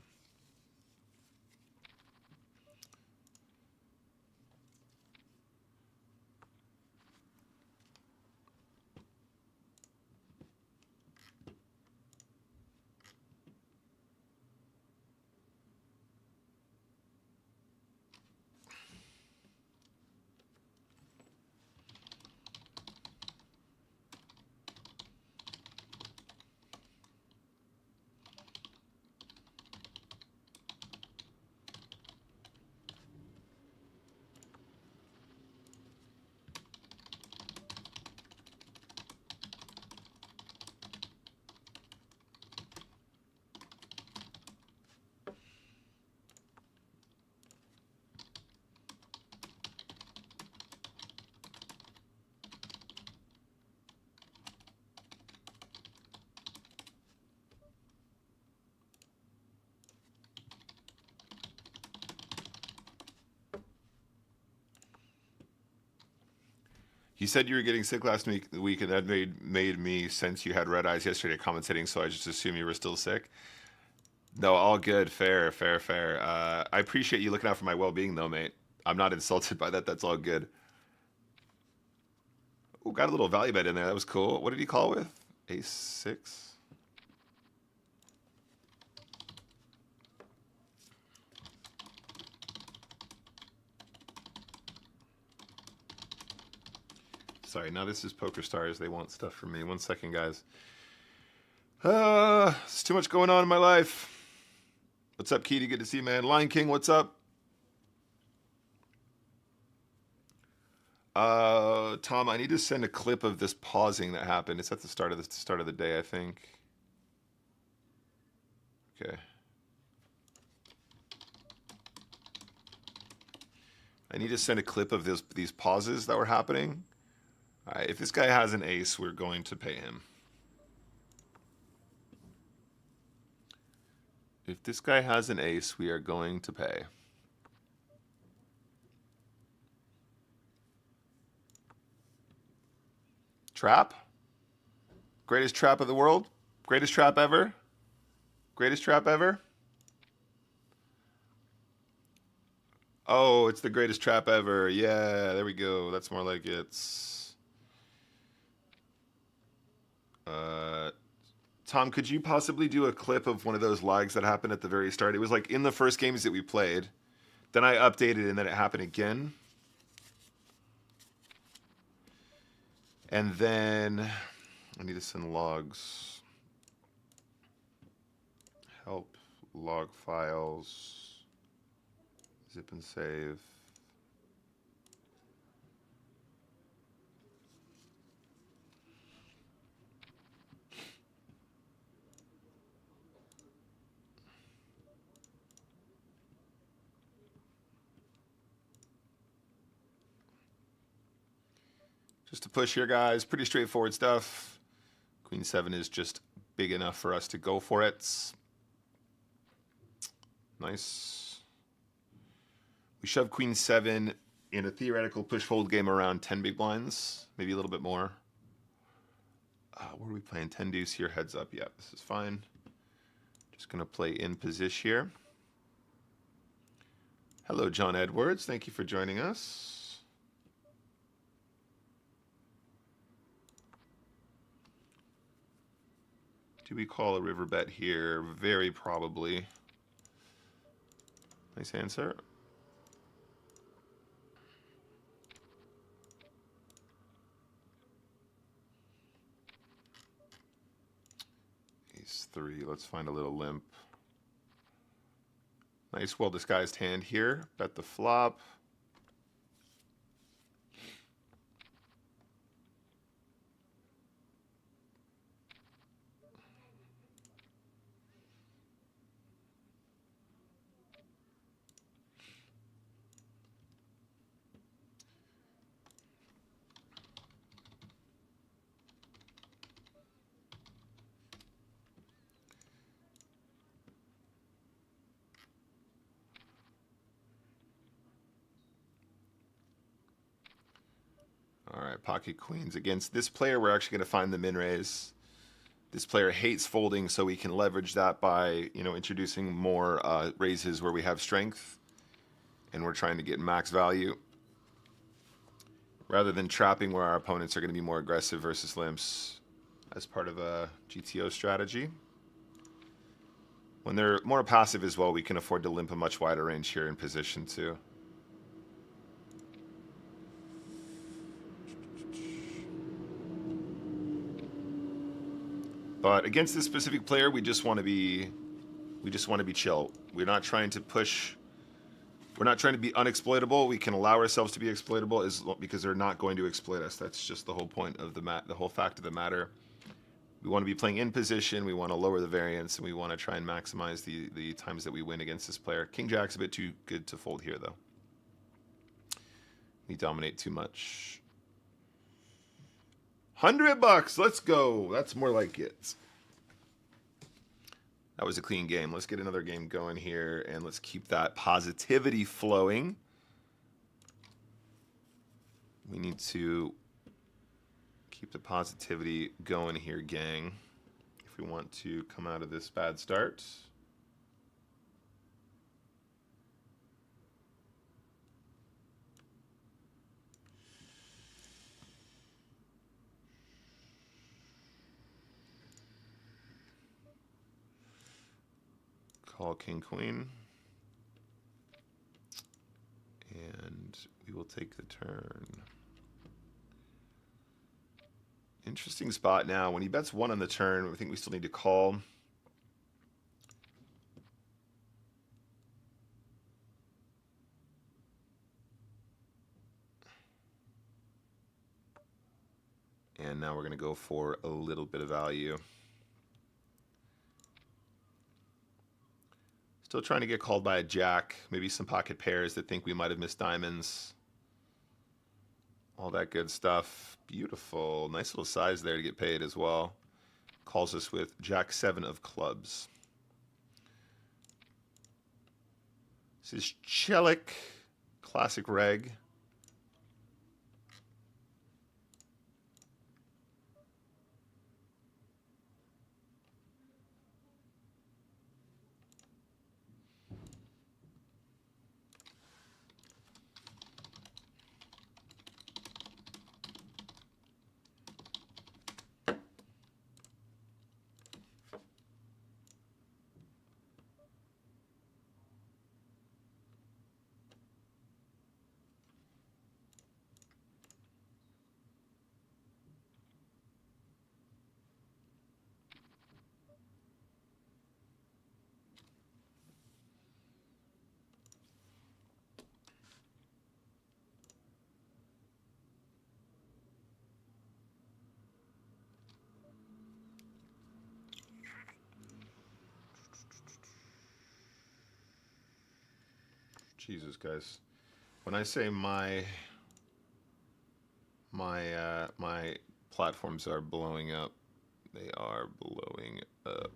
You said you were getting sick last week, and that made me, since you had red eyes yesterday commentating, so I just assumed you were still sick. No, all good. Fair, fair, fair. I appreciate you looking out for my well-being, though, mate. I'm not insulted by that. That's all good. Ooh, got a little value bet in there. That was cool. What did he call with? Ace 6? Sorry, now this is Poker Stars. They want stuff from me. 1 second, guys. It's too much going on in my life. What's up, Keity? Good to see you, man. Lion King, what's up? Tom, I need to send a clip of this pausing that happened. It's at the start of the day, I think. Okay. I need to send a clip of these pauses that were happening. All right, if this guy has an ace, we're going to pay him. If this guy has an ace, we are going to pay. Trap? Greatest trap of the world? Greatest trap ever? Greatest trap ever? Oh, it's the greatest trap ever. Yeah, there we go. That's more like it's... Tom, could you possibly do a clip of one of those lags that happened at the very start? It was like in the first games that we played. Then I updated and then it happened again. And then I need to send logs. Help, log files, zip and save. Just to push here, guys. Pretty straightforward stuff. Queen 7 is just big enough for us to go for it. Nice. We shove Queen 7 in a theoretical push-fold game around 10 big blinds. Maybe a little bit more. Where are we playing? 10 deuce here, heads up. Yeah, this is fine. Just going to play in position here. Hello, John Edwards. Thank you for joining us. Do we call a river bet here? Very probably. Nice answer. Ace 3. Let's find a little limp. Nice, well-disguised hand here. Bet the flop. All right, pocket queens. Against this player, we're actually going to find the min raise. This player hates folding, so we can leverage that by, introducing more raises where we have strength, and we're trying to get max value, rather than trapping where our opponents are going to be more aggressive versus limps as part of a GTO strategy. When they're more passive as well, we can afford to limp a much wider range here in position too. But against this specific player, we just want to be chill. We're not trying to push. We're not trying to be unexploitable. We can allow ourselves to be exploitable because they're not going to exploit us. That's just the whole point of the whole fact of the matter. We want to be playing in position. We want to lower the variance, and we want to try and maximize the times that we win against this player. King Jack's a bit too good to fold here, though. We dominate too much. $100, let's go. That's more like it. That was a clean game. Let's get another game going here, and let's keep that positivity flowing. We need to keep the positivity going here, gang, if we want to come out of this bad start. Call king queen, and we will take the turn. Interesting spot now. When he bets 1 on the turn, I think we still need to call. And now we're going to go for a little bit of value. Still trying to get called by a jack. Maybe some pocket pairs that think we might have missed diamonds. All that good stuff. Beautiful. Nice little size there to get paid as well. Calls us with jack 7 of clubs. This is Chelik. Classic reg. Jesus, guys. When I say my platforms are blowing up, they are blowing up.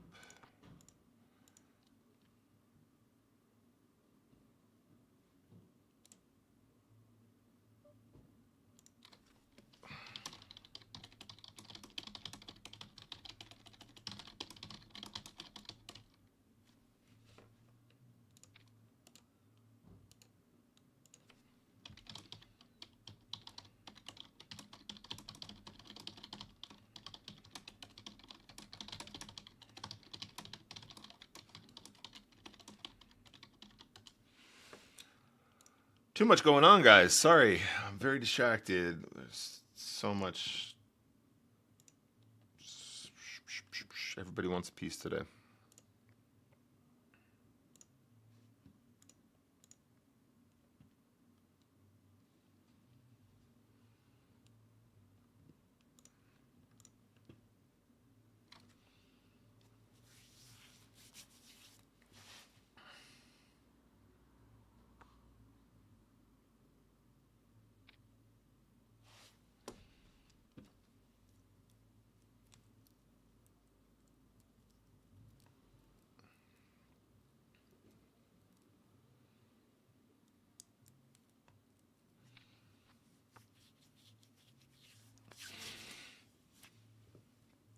Too much going on, guys. Sorry. I'm very distracted. There's so much. Everybody wants a piece today.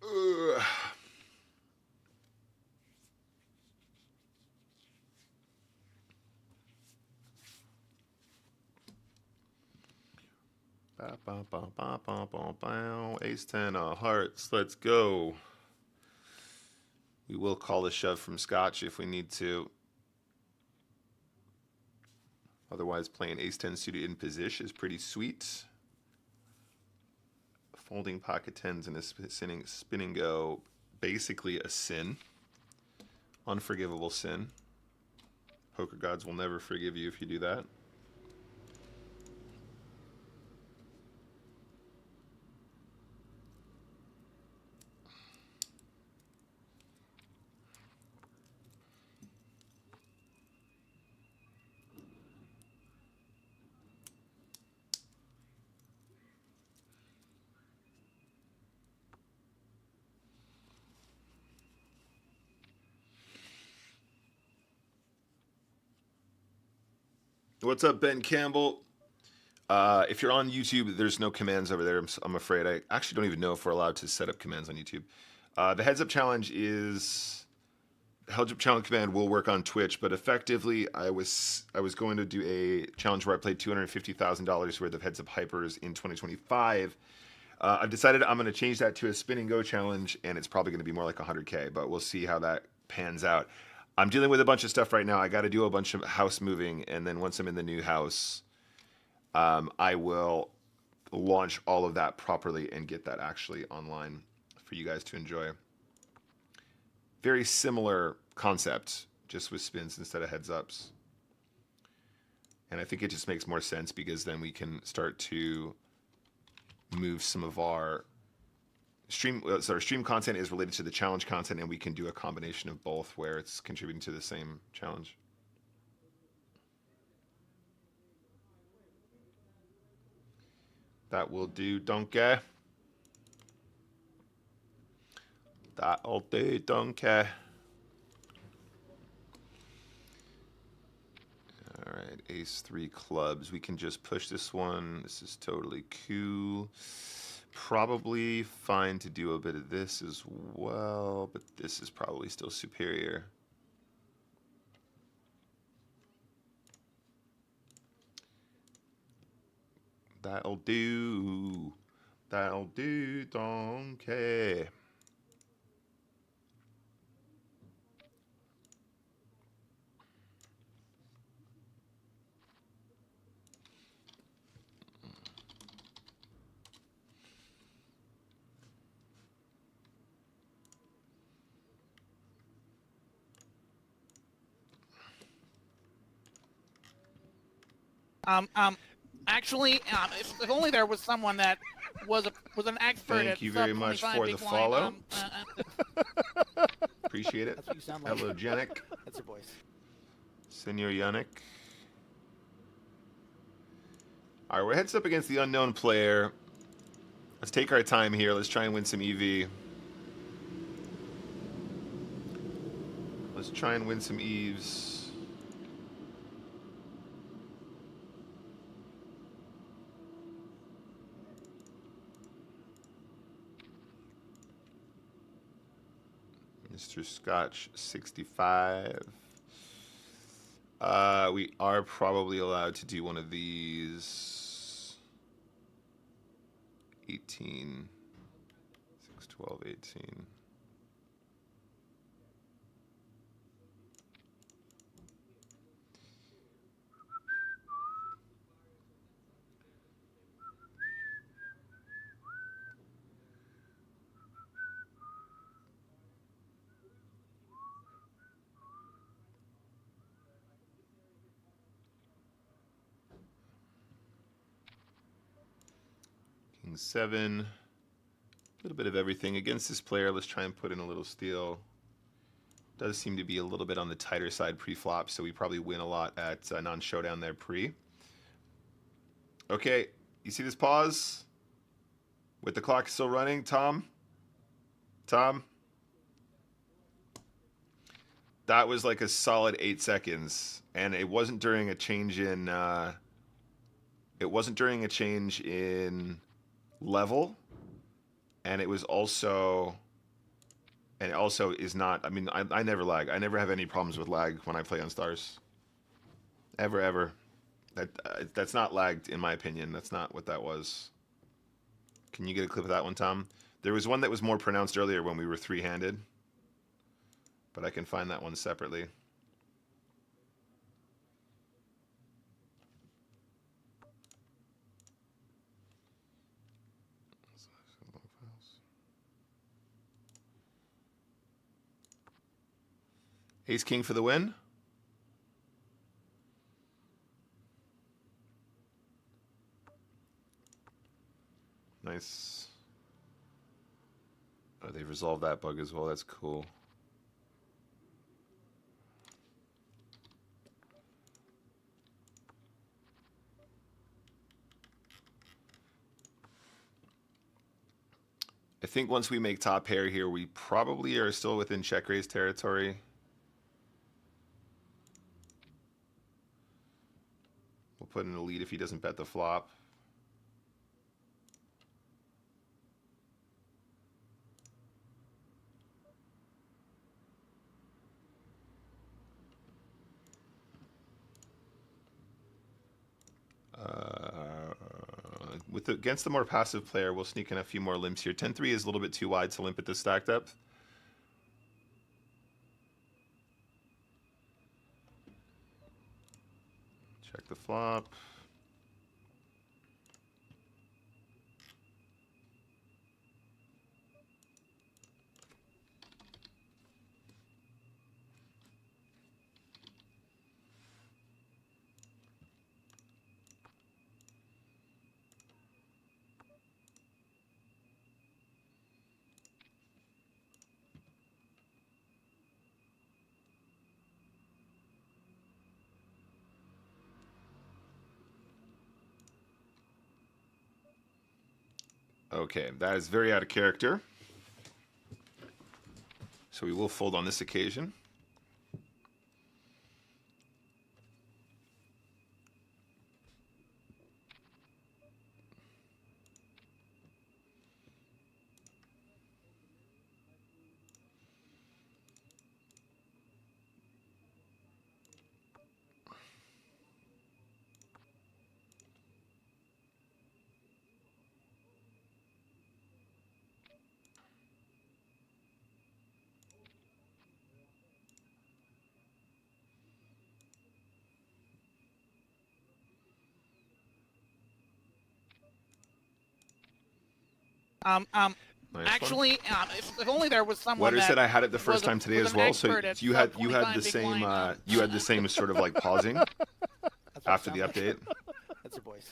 Ugh. Ace 10 of hearts. Let's go. We will call a shove from Scotch if we need to. Otherwise, playing Ace 10 suited in position is pretty sweet. Folding pocket 10s in a spinning go, basically a sin. Unforgivable sin. Poker gods will never forgive you if you do that. What's up, Ben Campbell? If you're on YouTube, there's no commands over there. I'm afraid. I actually don't even know if we're allowed to set up commands on YouTube. The heads up challenge is the heads up challenge command will work on Twitch, but effectively, I was going to do a challenge where I played $250,000 worth of heads up hypers in 2025. I've decided I'm going to change that to a spin and go challenge, and it's probably going to be more like 100K, but we'll see how that pans out. I'm dealing with a bunch of stuff right now. I got to do a bunch of house moving, and then once I'm in the new house, I will launch all of that properly and get that actually online for you guys to enjoy. Very similar concept, just with spins instead of heads ups. And I think it just makes more sense because then we can start to move some of our stream content is related to the challenge content, and we can do a combination of both where it's contributing to the same challenge. That will do, donkey. That'll do, donkey. All right, ace 3 clubs. We can just push this one. This is totally cool. Probably fine to do a bit of this as well, but this is probably still superior. That'll do. That'll do, donkey. Actually, if only there was someone that was an expert at Thank you very much for the follow. Appreciate it. That's what you sound like. Hello, Janik. That's your voice. Senor Yannick. All right, we're heads up against the unknown player. Let's take our time here. Let's try and win some EV. Let's try and win some Eves. Mr. Scotch 65. We are probably allowed to do one of these. 18. 6, 12, 18. King 7. A little bit of everything. Against this player, let's try and put in a little steal. Does seem to be a little bit on the tighter side pre-flop, so we probably win a lot at non-showdown there pre. Okay, you see this pause? With the clock still running, Tom? Tom? That was like a solid 8 seconds, and it wasn't during a change in level, and it was also, and it also is not, I mean, I never lag. I never have any problems with lag when I play on stars. Ever. That's not lagged, in my opinion. That's not what that was. Can you get a clip of that one, Tom? There was one that was more pronounced earlier when we were three-handed, but I can find that one separately. Ace King for the win. Nice. Oh, they've resolved that bug as well. That's cool. I think once we make top pair here, we probably are still within check raise territory. We'll put in a lead if he doesn't bet the flop. Against the more passive player, we'll sneak in a few more limps here. 10-3 is a little bit too wide to limp at this stack depth. Check the flop. Okay, that is very out of character. So we will fold on this occasion. Nice Actually, if only there was someone Wetter that said I had it the first time today was as an well. So expert at you had sub 25 the big same blind, you had the same sort of like pausing That's what after it the sounds update. like. That's your voice.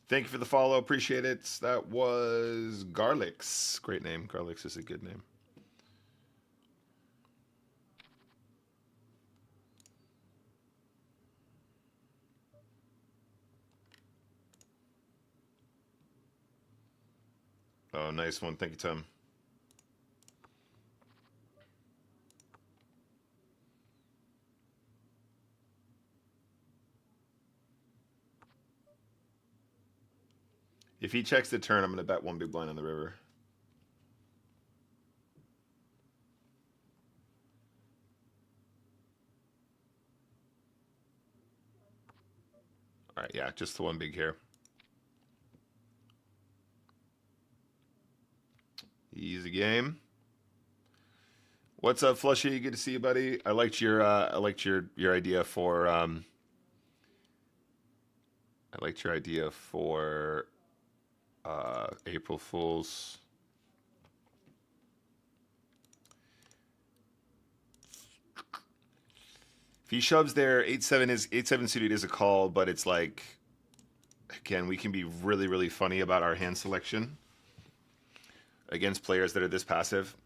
Thank you for the follow. Appreciate it. That was Garlix. Great name. Garlix is a good name. Oh, nice one. Thank you, Tom. If he checks the turn, I'm going to bet one big blind on the river. All right, yeah, just the one big here. Easy game. What's up, Flushy? Good to see you, buddy. I liked your idea for April Fools. If he shoves there, 8-7 suited is a call, but it's like, again, we can be really, really funny about our hand selection against players that are this passive.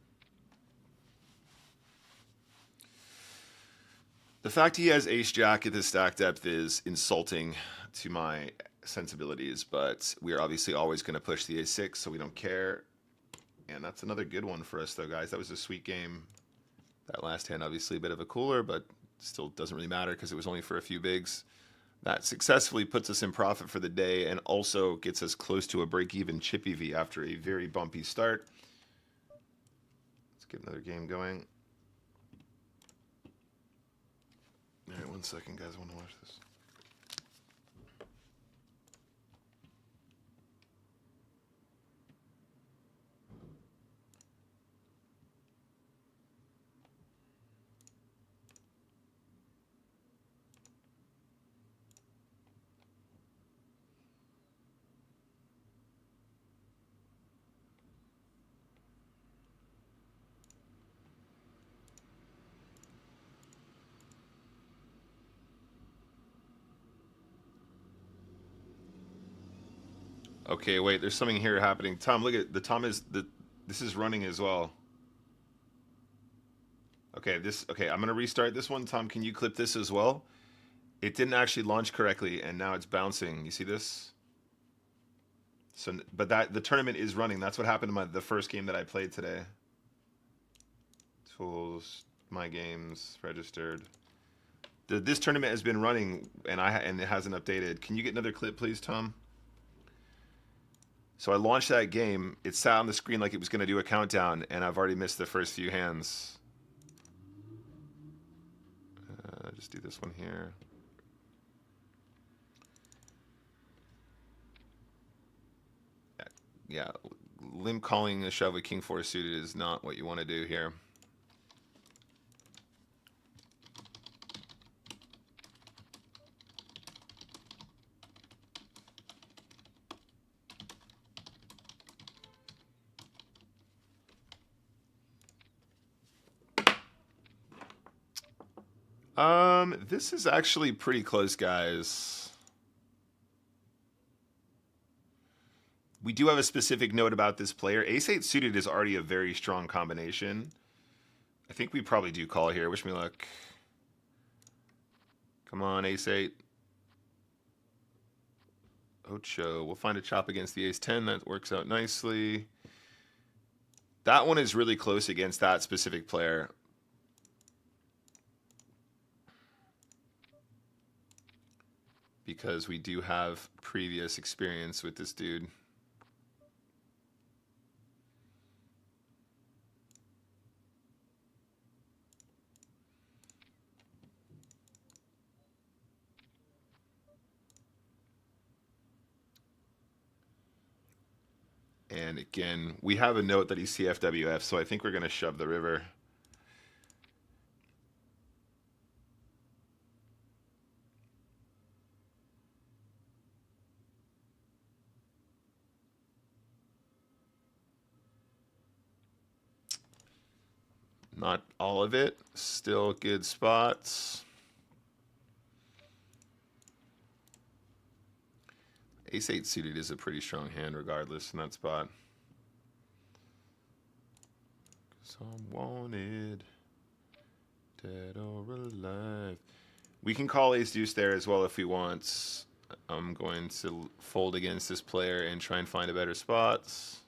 The fact he has ace jack at this stack depth is insulting to my sensibilities, but we are obviously always going to push the a6, so we don't care. And that's another good one for us, though, guys. That was a sweet game. That last hand, obviously a bit of a cooler, but still doesn't really matter because it was only for a few bigs. That successfully puts us in profit for the day and also gets us close to a break-even chip EV after a very bumpy start. Let's get another game going. All right, 1 second, guys. I want to watch this. Okay, wait, there's something here happening. Tom, look at this is running as well. Okay, I'm gonna restart this one. Tom, can you clip this as well? It didn't actually launch correctly, and now it's bouncing. You see this? So, but the tournament is running. That's what happened to the first game that I played today. Tools, my games, registered. This tournament has been running, and it hasn't updated. Can you get another clip, please, Tom? So I launched that game. It sat on the screen like it was going to do a countdown, and I've already missed the first few hands. Just do this one here. Yeah, limp calling a shove with King 4 suited is not what you want to do here. This is actually pretty close, guys. We do have a specific note about this player. Ace-8 suited is already a very strong combination. I think we probably do call here. Wish me luck. Come on, Ace-8. Ocho. We'll find a chop against the ace-10. That works out nicely. That one is really close against that specific player. Because we do have previous experience with this dude. And again, we have a note that he's CFWF, so I think we're going to shove the river. Not all of it. Still good spots. Ace-8 suited is a pretty strong hand regardless in that spot. 'Cause I'm wanted, dead or alive. We can call ace-deuce there as well if we want. I'm going to fold against this player and try and find a better spots.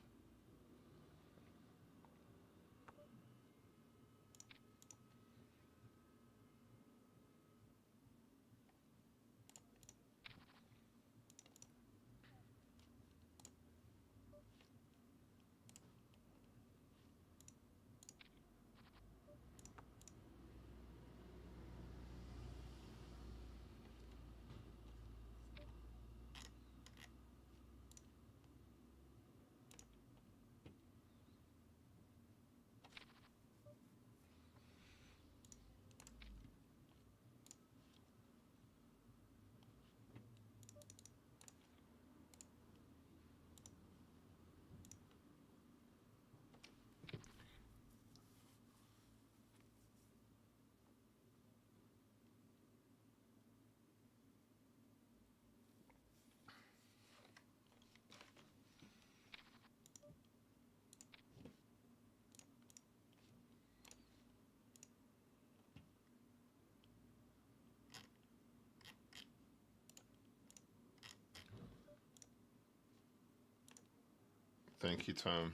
Thank you, Tom.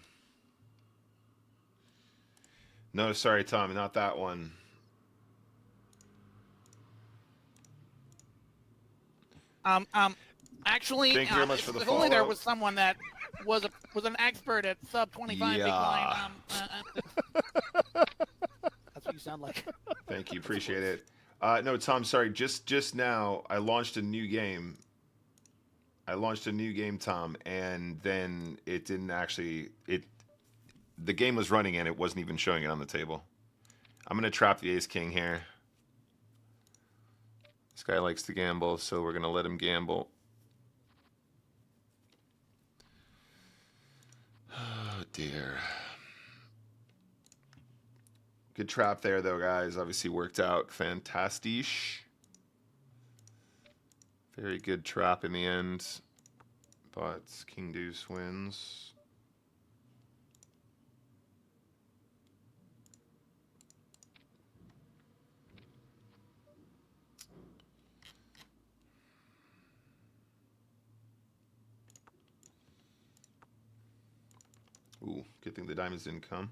No, sorry, Tom, not that one. Actually, Thank you very much for the if only there follow. was someone that was an expert at sub 25 big blind. That's what you sound like. Thank you, appreciate it. No, Tom, sorry. Just now, I launched a new game. Tom, and then it didn't actually. The game was running and it wasn't even showing it on the table. I'm gonna trap the ace king here. This guy likes to gamble, so we're gonna let him gamble. Oh dear. Good trap there, though, guys. Obviously worked out fantastic. Very good trap in the end. But king deuce wins. Ooh, good thing the diamonds didn't come.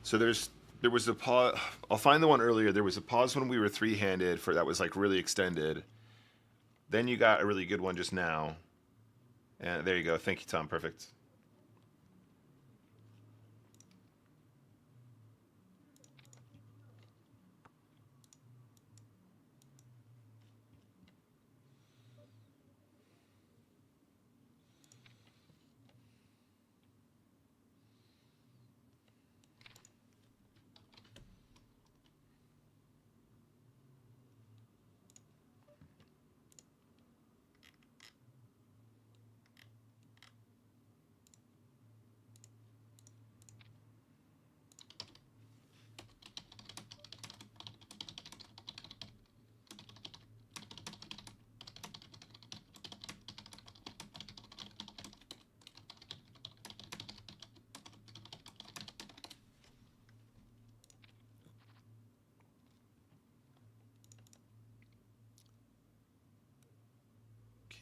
So there was a pause. I'll find the one earlier. There was a pause when we were three-handed for that was like really extended. Then you got a really good one just now. And there you go. Thank you, Tom. Perfect.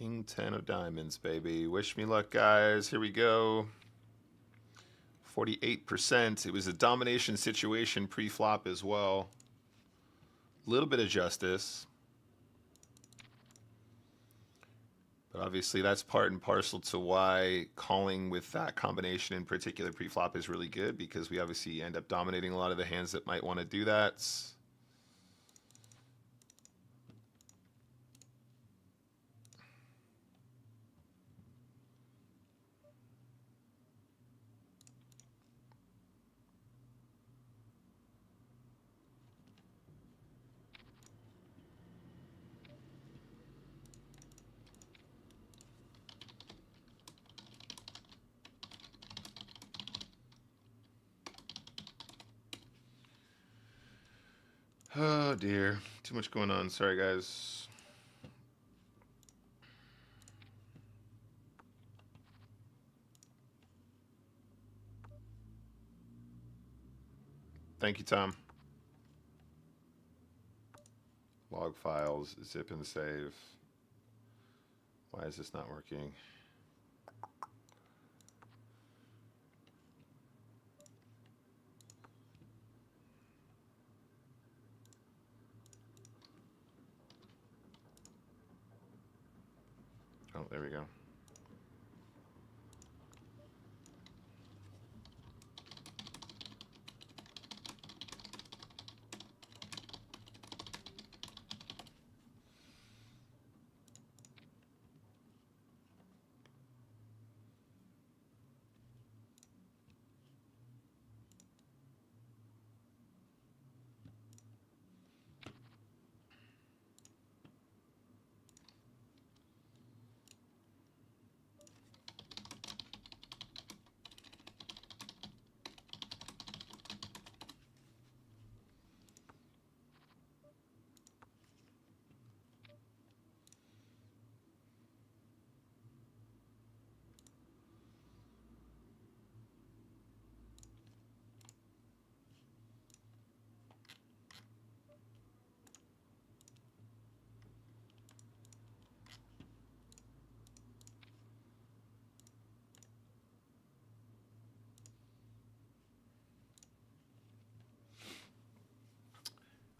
King 10 of diamonds, baby. Wish me luck, guys. Here we go. 48%. It was a domination situation pre-flop as well. A little bit of justice. But obviously that's part and parcel to why calling with that combination in particular pre-flop is really good, because we obviously end up dominating a lot of the hands that might want to do that. Oh dear, too much going on. Sorry, guys. Thank you, Tom. Log files, zip and save. Why is this not working? Oh, there we go.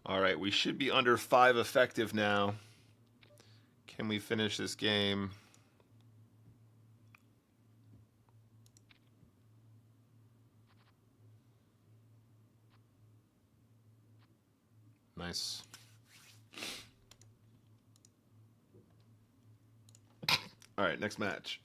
All right, we should be under 5 effective now. Can we finish this game? Nice. All right, next match.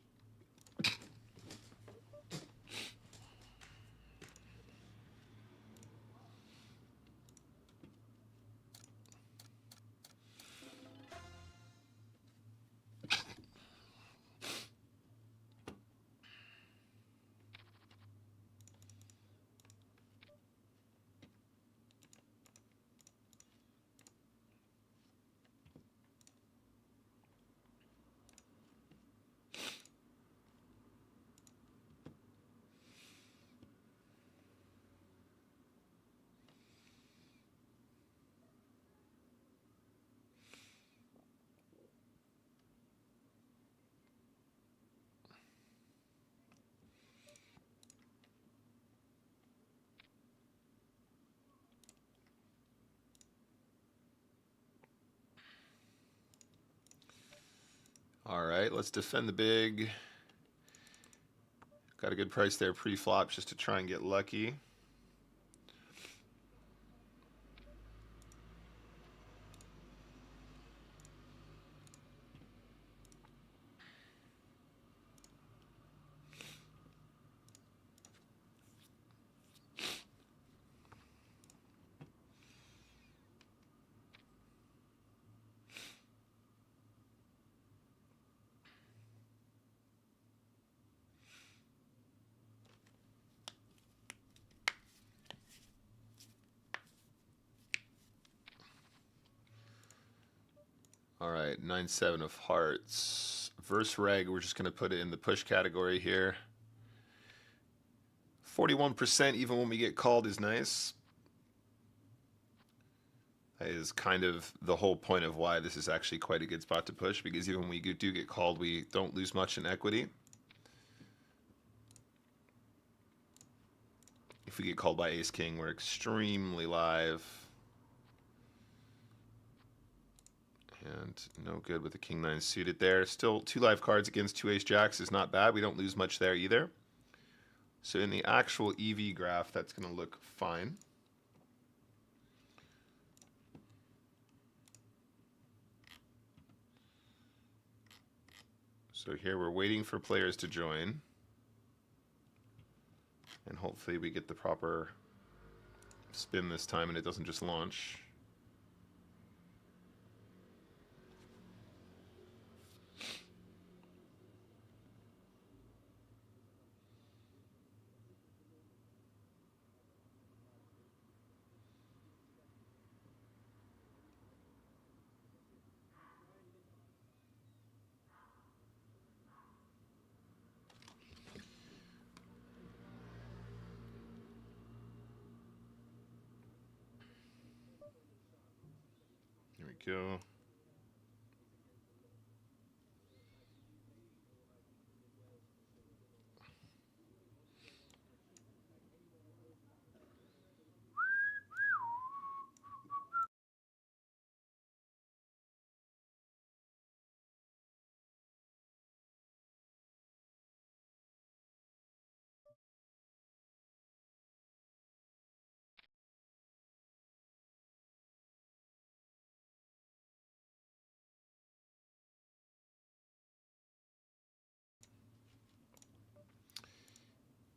All right, let's defend the big. Got a good price there pre-flop just to try and get lucky. All right, 9-7 of hearts. Verse reg, we're just going to put it in the push category here. 41% even when we get called is nice. That is kind of the whole point of why this is actually quite a good spot to push, because even when we do get called, we don't lose much in equity. If we get called by Ace King, we're extremely live. And no good with the King 9 suited there. Still 2 live cards against 2 Ace Jacks is not bad. We don't lose much there either. So in the actual EV graph, that's going to look fine. So here we're waiting for players to join. And hopefully we get the proper spin this time and it doesn't just launch. Here we go.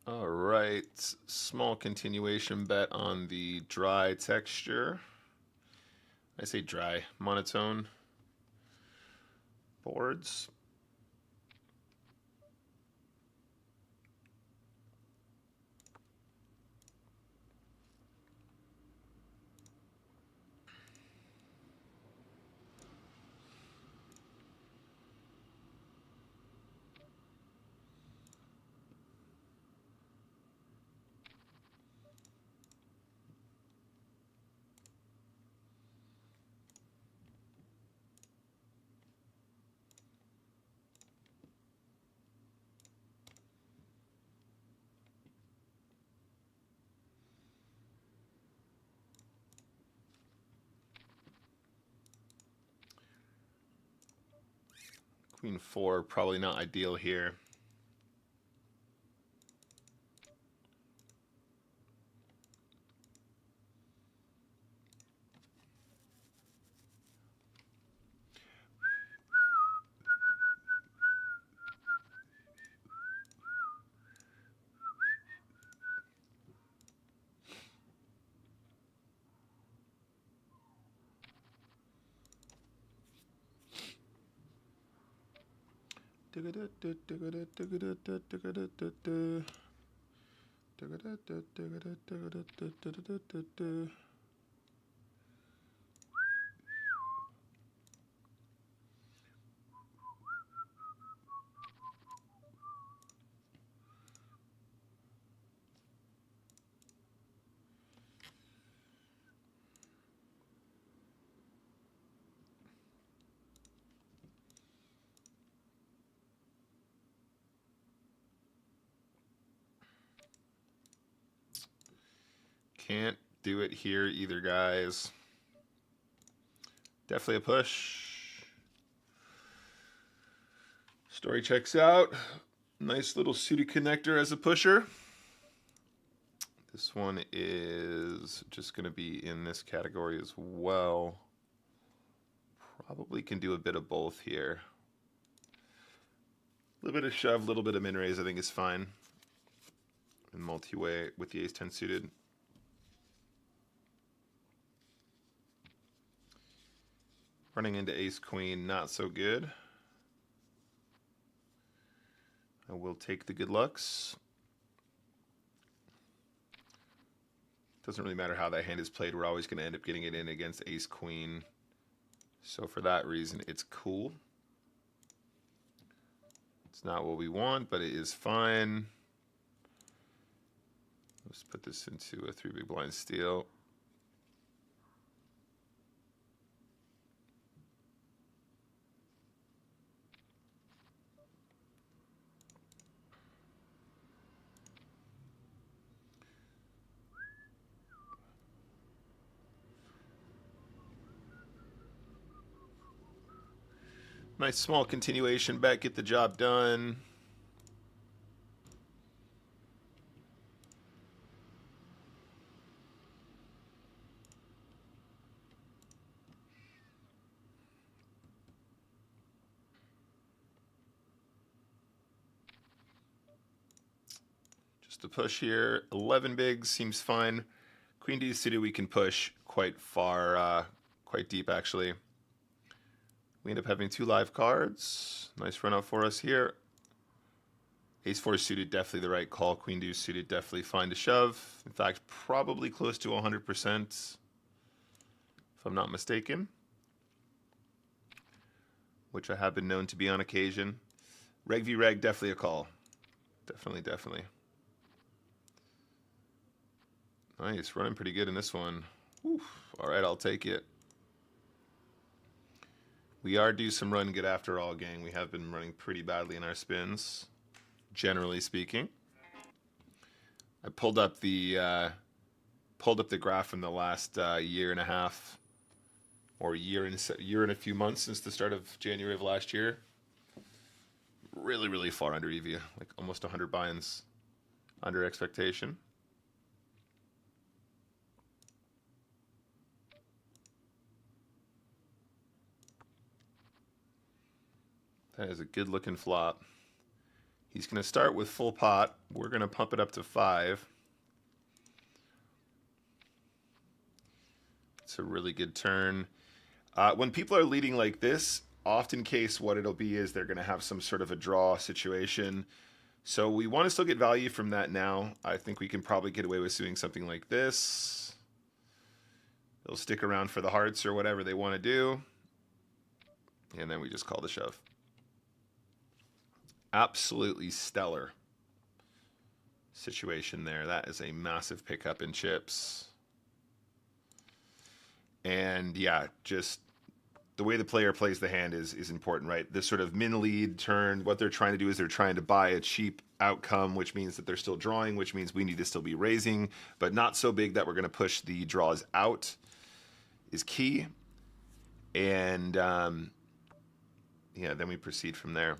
All right, small continuation bet on the dry texture. I say dry, monotone boards. Queen 4, probably not ideal here. Can't do it here either, guys. Definitely a push. Story checks out. Nice little suited connector as a pusher. This one is just going to be in this category as well. Probably can do a bit of both here. A little bit of shove, a little bit of min raise, I think is fine. And multi-way with the ace-10 suited. Running into ace-queen, not so good. I will take the good lucks. Doesn't really matter how that hand is played. We're always going to end up getting it in against ace-queen. So for that reason, it's cool. It's not what we want, but it is fine. Let's put this into a 3 big blind steal. Nice small continuation bet, get the job done. Just a push here. 11 bigs seems fine. Queen D suited we can push quite far, quite deep actually. We end up having 2 live cards. Nice run out for us here. Ace 4 suited, definitely the right call. Queen deuce suited, definitely fine to shove. In fact, probably close to 100%, if I'm not mistaken. Which I have been known to be on occasion. Reg v reg, definitely a call. Definitely, definitely. Nice, running pretty good in this one. Oof. All right, I'll take it. We are due some run good after all, gang. We have been running pretty badly in our spins, generally speaking. I pulled up the graph from the last year and a half, or year and a few months since the start of January of last year. Really, really far under EV, like almost 100 buy-ins under expectation. That is a good looking flop. He's going to start with full pot. We're going to pump it up to 5. It's a really good turn. When people are leading like this, often case what it'll be is they're going to have some sort of a draw situation. So we want to still get value from that now. I think we can probably get away with doing something like this. They'll stick around for the hearts or whatever they want to do. And then we just call the shove. Absolutely stellar situation there. That is a massive pickup in chips. And yeah, just the way the player plays the hand is important, right? This sort of min lead turn, what they're trying to do is they're trying to buy a cheap outcome, which means that they're still drawing, which means we need to still be raising, but not so big that we're going to push the draws out is key. And yeah, then we proceed from there.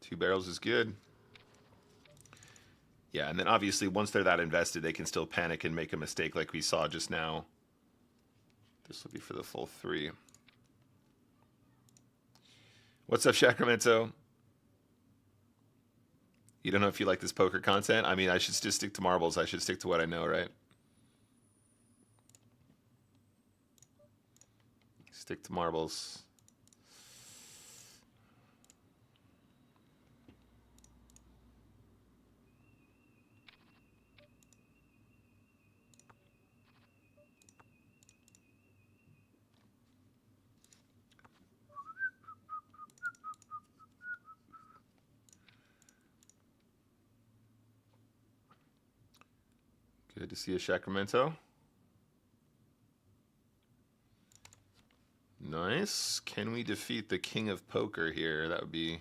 Two barrels is good. Yeah, and then obviously once they're that invested, they can still panic and make a mistake like we saw just now. This will be for the full 3. What's up, Sacramento? You don't know if you like this poker content? I mean, I should just stick to marbles. I should stick to what I know, right? Stick to marbles. Good to see you, Sacramento. Nice. Can we defeat the king of poker here? That would be an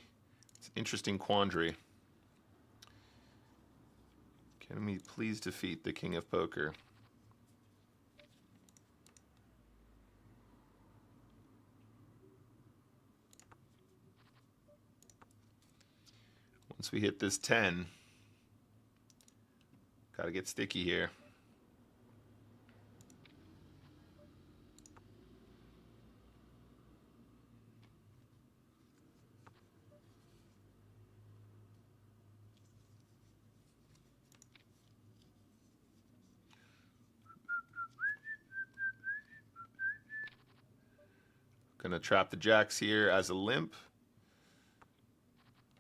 interesting quandary. Can we please defeat the king of poker? Once we hit this 10, gotta get sticky here. Gonna trap the jacks here as a limp.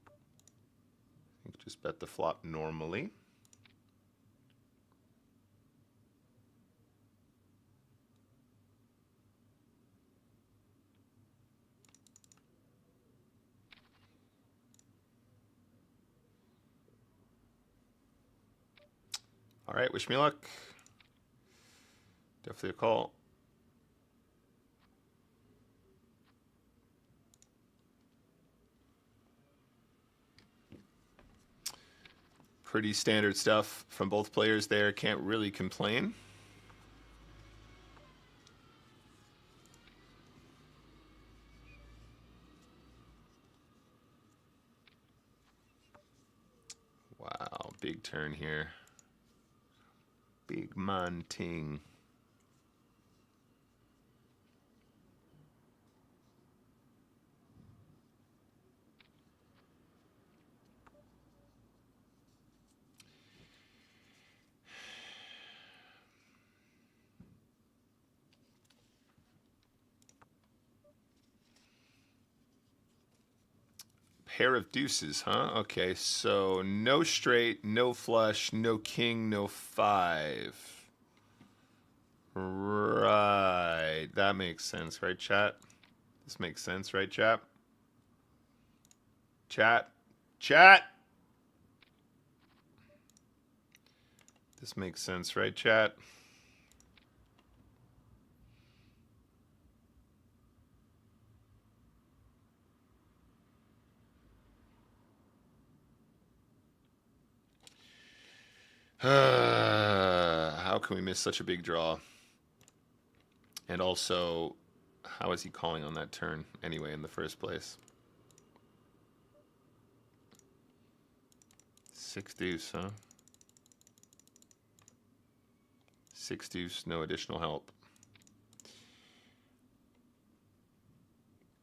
I think just bet the flop normally. All right, wish me luck. Definitely a call. Pretty standard stuff from both players there. Can't really complain. Wow, big turn here. Big man ting. Pair of deuces, huh? Okay, so no straight, no flush, no king, no 5. Right. That makes sense, right, chat? This makes sense, right, chat? Chat. Chat! This makes sense, right, chat? How can we miss such a big draw? And also, how is he calling on that turn anyway in the first place? 6 deuce, huh? 6 deuce, no additional help.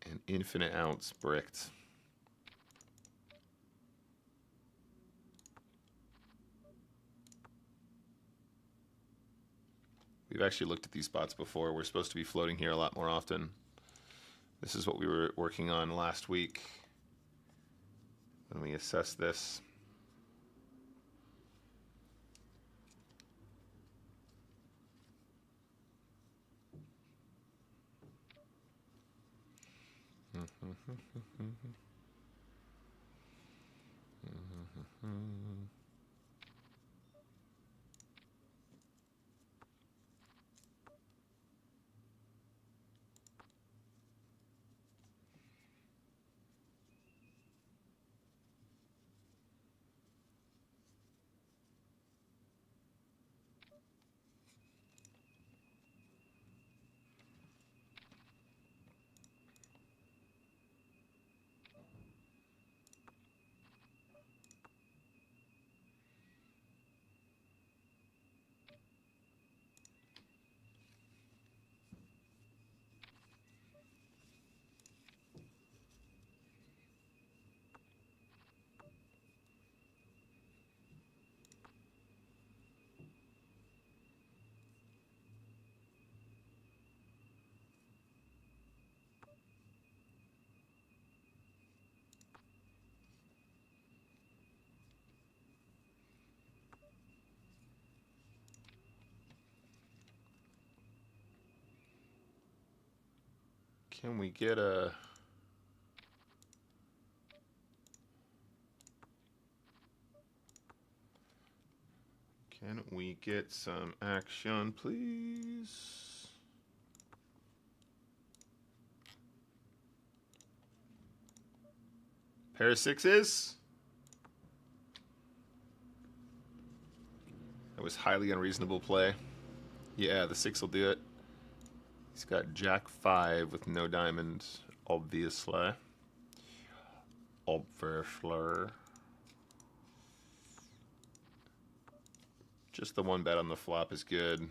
An infinite ounce bricked. We've actually looked at these spots before. We're supposed to be floating here a lot more often. This is what we were working on last week when we assessed this. Can we get a... Can we get some action, please? Pair of 6s? That was highly unreasonable play. Yeah, the 6 will do it. He's got Jack 5 with no diamond, obviously. Obviously. Just the one bet on the flop is good.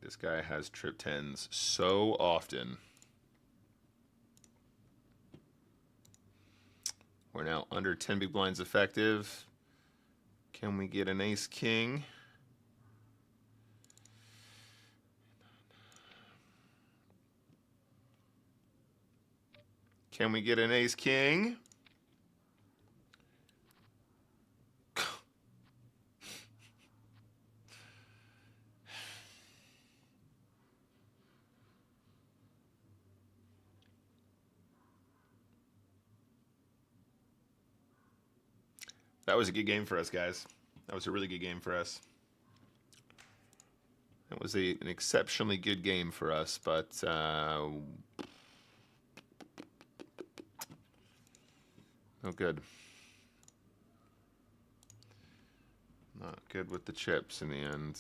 This guy has trip 10s so often. We're now under 10 big blinds effective. Can we get an ace king? Can we get an ace king? That was a good game for us, guys. That was a really good game for us. That was an exceptionally good game for us, but no good. Not good with the chips in the end.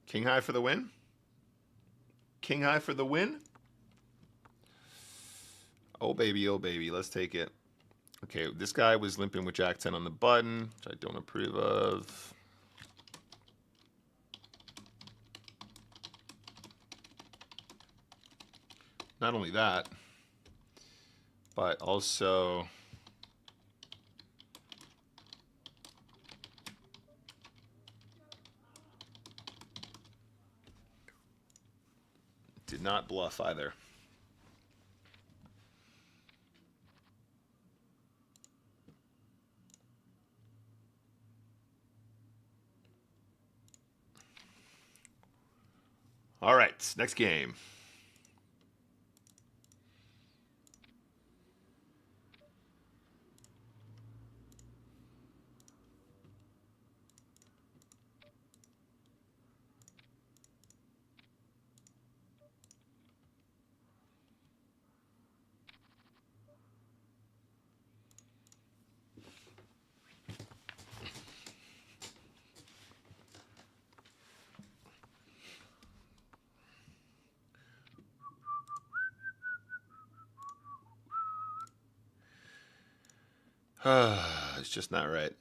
King high for the win? King high for the win? Oh baby, let's take it. Okay, this guy was limping with Jack 10 on the button, which I don't approve of. Not only that, but also did not bluff either. All right, next game. It's just not right.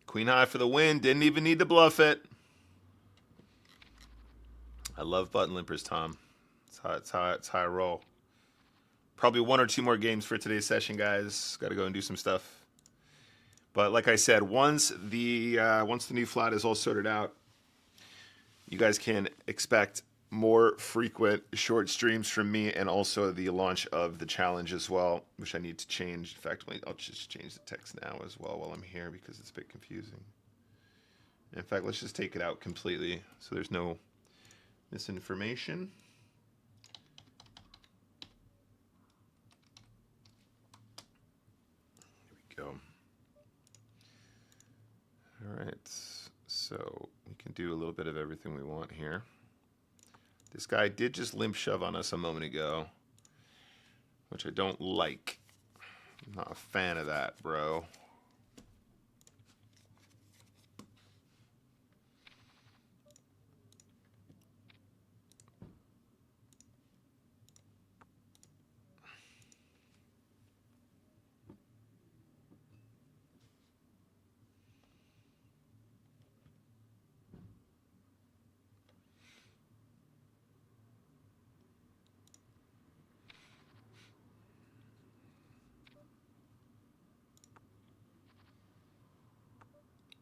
Queen high for the win. Didn't even need to bluff it. I love button limpers, Tom. It's how I roll. Probably one or two more games for today's session, guys. Got to go and do some stuff. But like I said, once the new flat is all sorted out, you guys can expect more frequent short streams from me, and also the launch of the challenge as well, which I need to change. In fact, I'll just change the text now as well while I'm here because it's a bit confusing. In fact, let's just take it out completely so there's no misinformation. Here we go. All right, so we can do a little bit of everything we want here. This guy did just limp shove on us a moment ago, which I don't like. I'm not a fan of that, bro.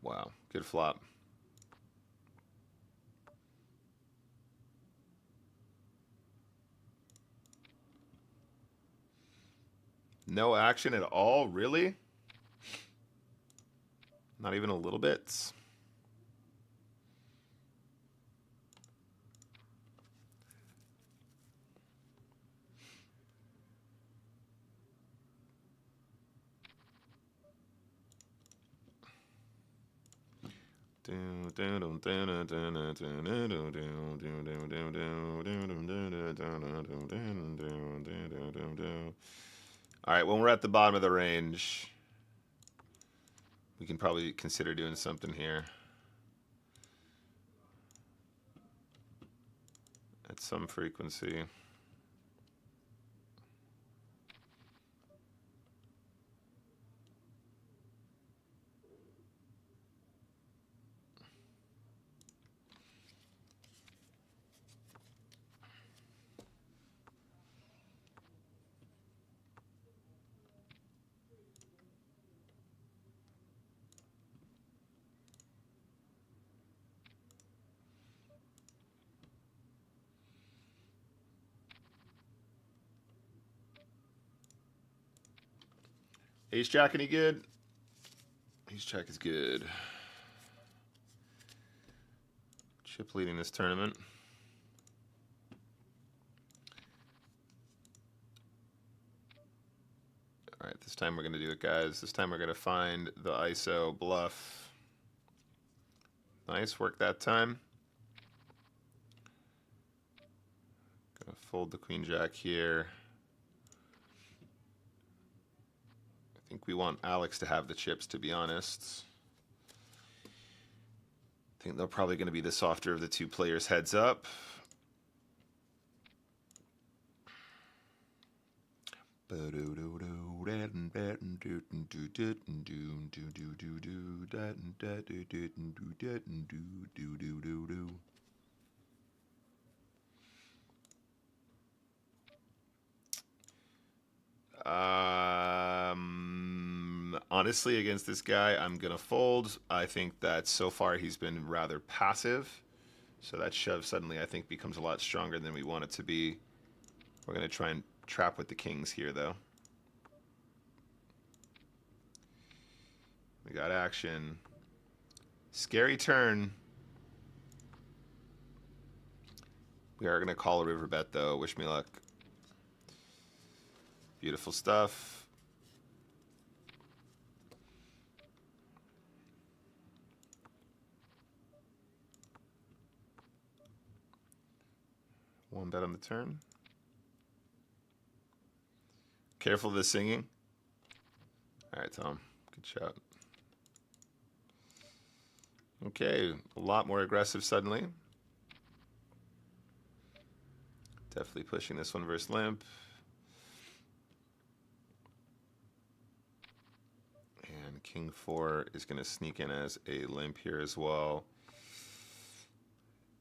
Wow, good flop. No action at all, really? Not even a little bit? All right, when we're at the bottom of the range, we can probably consider doing something here. At some frequency. Ace Jack, any good? Ace Jack is good. Chip leading this tournament. All right, this time we're going to do it, guys. This time we're going to find the ISO bluff. Nice work that time. Going to fold the Queen Jack here. I think we want Alex to have the chips, to be honest. I think they're probably going to be the softer of the two players heads up. Honestly, against this guy, I'm gonna fold. I think that so far he's been rather passive, so that shove suddenly I think becomes a lot stronger than we want it to be. We're gonna try and trap with the kings here, though. We got action. Scary turn. We are gonna call a river bet, though. Wish me luck. Beautiful stuff. One bet on the turn. Careful of the singing. All right, Tom. Good shot. Okay, a lot more aggressive suddenly. Definitely pushing this one versus limp. And King 4 is going to sneak in as a limp here as well.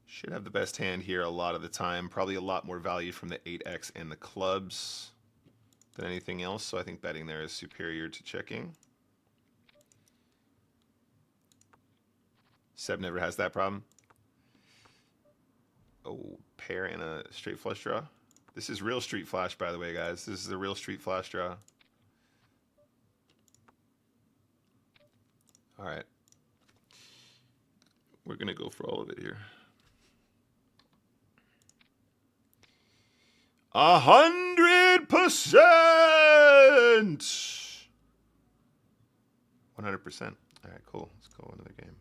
Should have the best hand here a lot of the time. Probably a lot more value from the 8x and the clubs than anything else. So I think betting there is superior to checking. Seb never has that problem. Oh, pair and a straight flush draw. This is real street flash, by the way, guys. This is a real street flash draw. All right. We're going to go for all of it here. 100%! 100%. All right, cool. Let's go another game.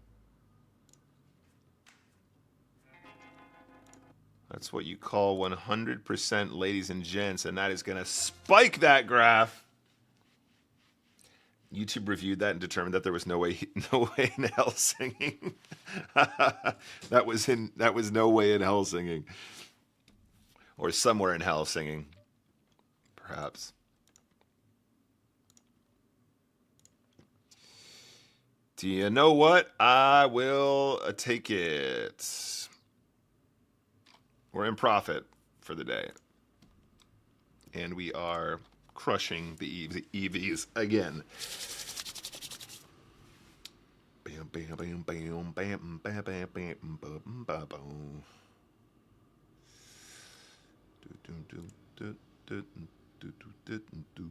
That's what you call 100%, ladies and gents, and that is going to spike that graph. YouTube reviewed that and determined that there was no way in hell singing. that was no way in hell singing, or somewhere in hell singing, perhaps. Do you know what? I will take it. We're in profit for the day. And we are crushing the EVs again. Bam, bam, bam, bam, bam, bam, bam, bam, bam, bam, bam. Do, do, do, do, do, do, do, do.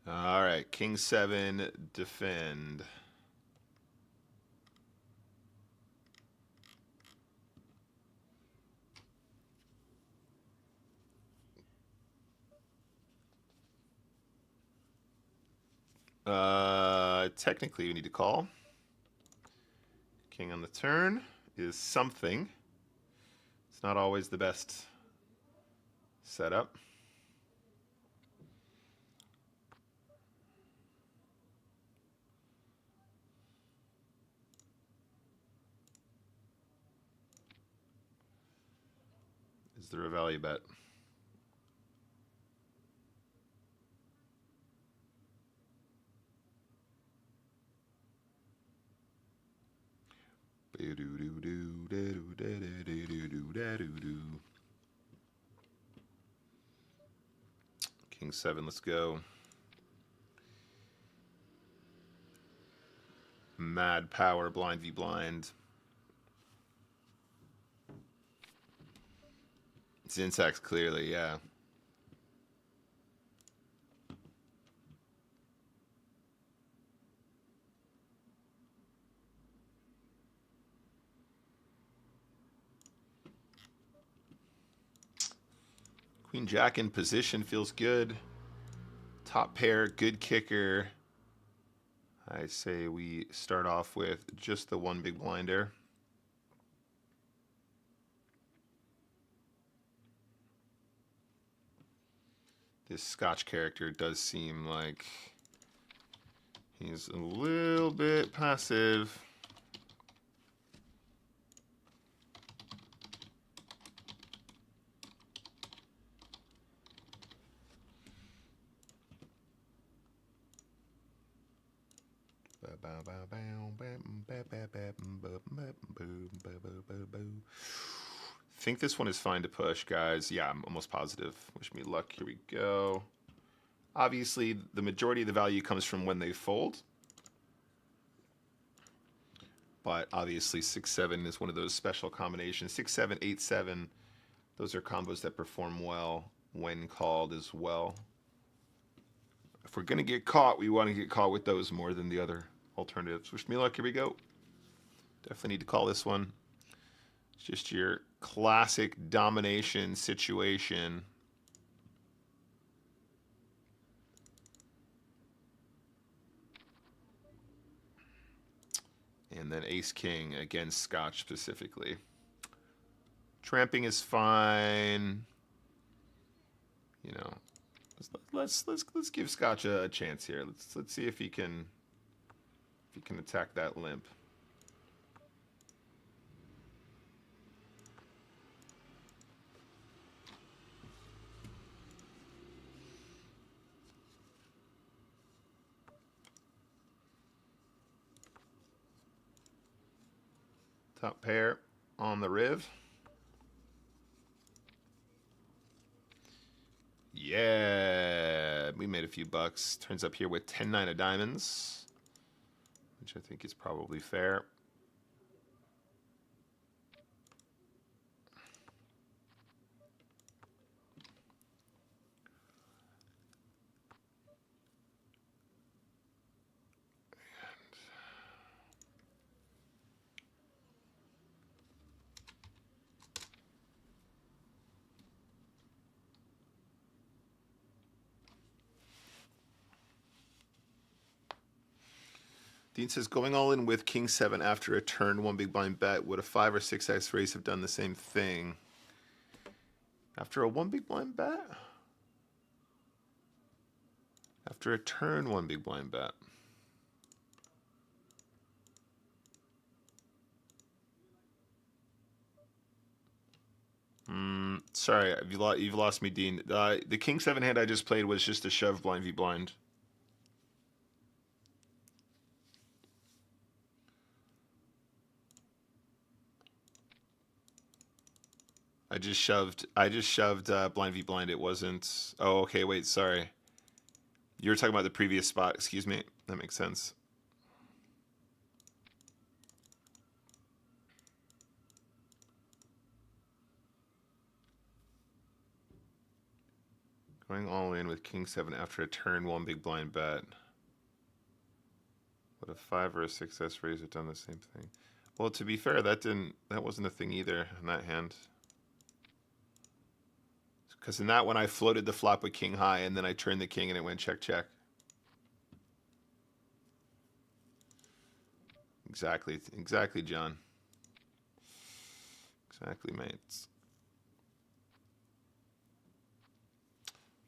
All right, King 7, defend. Technically, we need to call. King on the turn is something. It's not always the best setup. Is there a value bet? King 7, let's go. Mad power, blind v blind. Syntax clearly, yeah. Queen Jack in position feels good. Top pair, good kicker. I say we start off with just the one big blinder. This Scotch character does seem like he's a little bit passive. Think this one is fine to push, guys. Yeah, I'm almost positive. Wish me luck. Here we go. Obviously, the majority of the value comes from when they fold. But obviously, 6-7 is one of those special combinations. 6-7, 8-7, those are combos that perform well when called as well. If we're going to get caught, we want to get caught with those more than the other alternatives. Wish me luck. Here we go. Definitely need to call this one. It's just your classic domination situation. And then Ace King against Scotch specifically. Tramping is fine. You know, let's give Scotch a chance here. Let's see if he can attack that limp. Top pair on the riv. Yeah, we made a few bucks. Turns up here with 10-9 of diamonds, which I think is probably fair. Dean says, going all in with King 7 after a turn, one big blind bet. Would a 5 or 6x raise have done the same thing? After a one big blind bet? After a turn, one big blind bet. Sorry, you've lost me, Dean. The King 7 hand I just played was just a shove blind v blind. I just shoved blind v blind. It wasn't. Oh, okay. Wait, sorry. You were talking about the previous spot. Excuse me. That makes sense. Going all in with king 7 after a turn 1 big blind bet. Would a 5 or a 6s raise have done the same thing? Well, to be fair, that wasn't a thing either in that hand. Because in that one, I floated the flop with king high, and then I turned the king, and it went check, check. Exactly, John. Exactly, mates.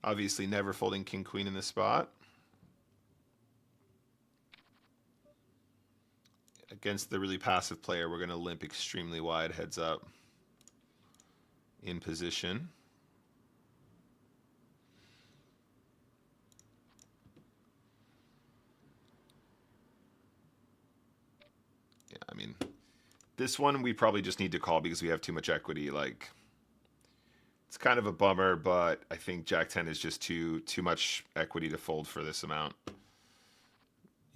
Obviously, never folding king queen in this spot. Against the really passive player, we're going to limp extremely wide, heads up, in position. Yeah, I mean, this one we probably just need to call because we have too much equity. Like, it's kind of a bummer, but I think Jack 10 is just too much equity to fold for this amount.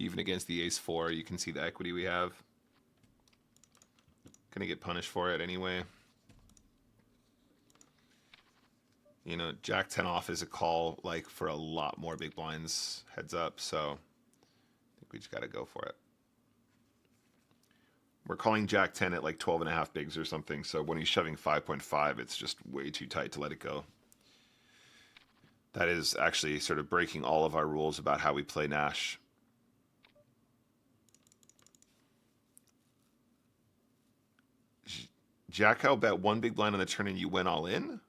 Even against the ace 4, you can see the equity we have. Gonna get punished for it anyway. You know, Jack 10 off is a call like for a lot more big blinds, heads up, so I think we just gotta go for it. We're calling Jack 10 at like 12.5 bigs or something, so when he's shoving 5.5, it's just way too tight to let it go. That is actually sort of breaking all of our rules about how we play Nash. Jack-O bet 1 big blind on the turn and you went all in?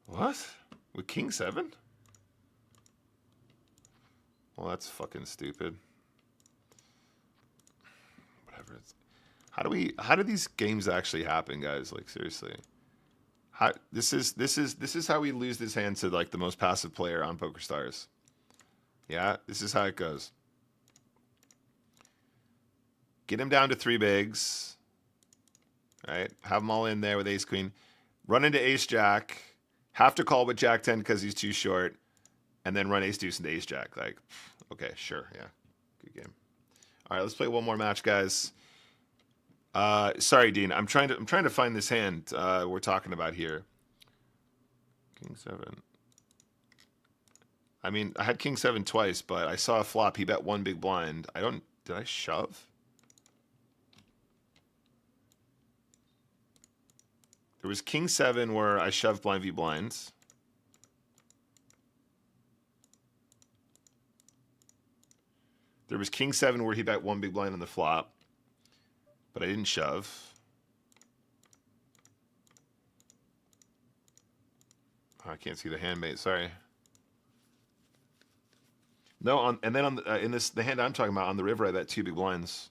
What? With king 7? Well, that's fucking stupid. Whatever. How do these games actually happen, guys? Like, seriously. This is how we lose this hand to like the most passive player on PokerStars. Yeah, this is how it goes. Get him down to 3 bigs. Right? Have him all in there with ace queen. Run into ace jack. Have to call with jack 10 because he's too short. And then run ace deuce into ace jack. Like, okay, sure, yeah. Good game. All right, let's play one more match, guys. Sorry, Dean. I'm trying to find this hand we're talking about here. King 7. I mean, I had king 7 twice, but I saw a flop. He bet 1 big blind. Did I shove? There was king 7 where I shoved blind v blinds. There was king 7 where he bet 1 big blind on the flop, but I didn't shove. Oh, I can't see the hand, mate. Sorry. No, and then on the hand I'm talking about on the river, I bet 2 big blinds.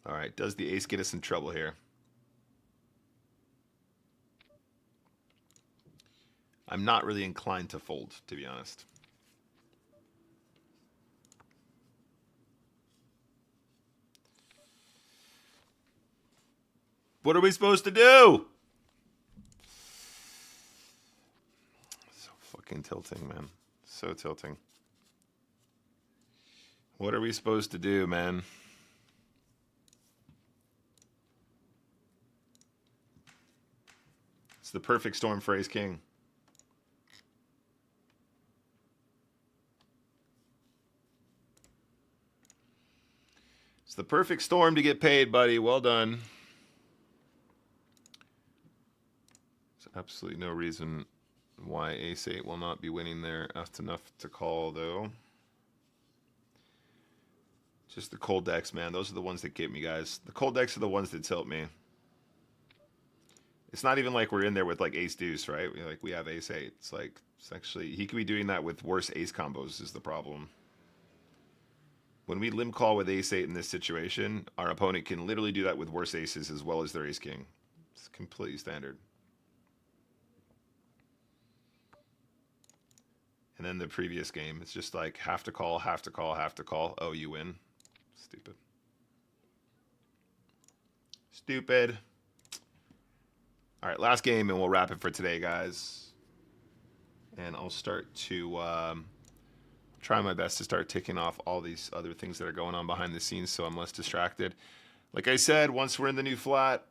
All right, does the ace get us in trouble here? I'm not really inclined to fold, to be honest. What are we supposed to do? So fucking tilting, man. So tilting. What are we supposed to do, man? It's the perfect storm for ace king. It's the perfect storm to get paid, buddy. Well done. There's absolutely no reason why ace 8 will not be winning there. That's enough to call, though. Just the cold decks, man. Those are the ones that get me, guys. The cold decks are the ones that tilt me. It's not even like we're in there with like ace deuce, right? We have ace 8. It's like, it's actually, he could be doing that with worse ace combos is the problem. When we limp call with ace 8 in this situation, our opponent can literally do that with worse aces as well as their ace king. It's completely standard. And then the previous game, it's just like have to call, have to call, have to call. Oh, you win. Stupid. Stupid. All right, last game, and we'll wrap it for today, guys. And I'll start to Trying my best to start ticking off all these other things that are going on behind the scenes so I'm less distracted. Like I said, once we're in the new flat,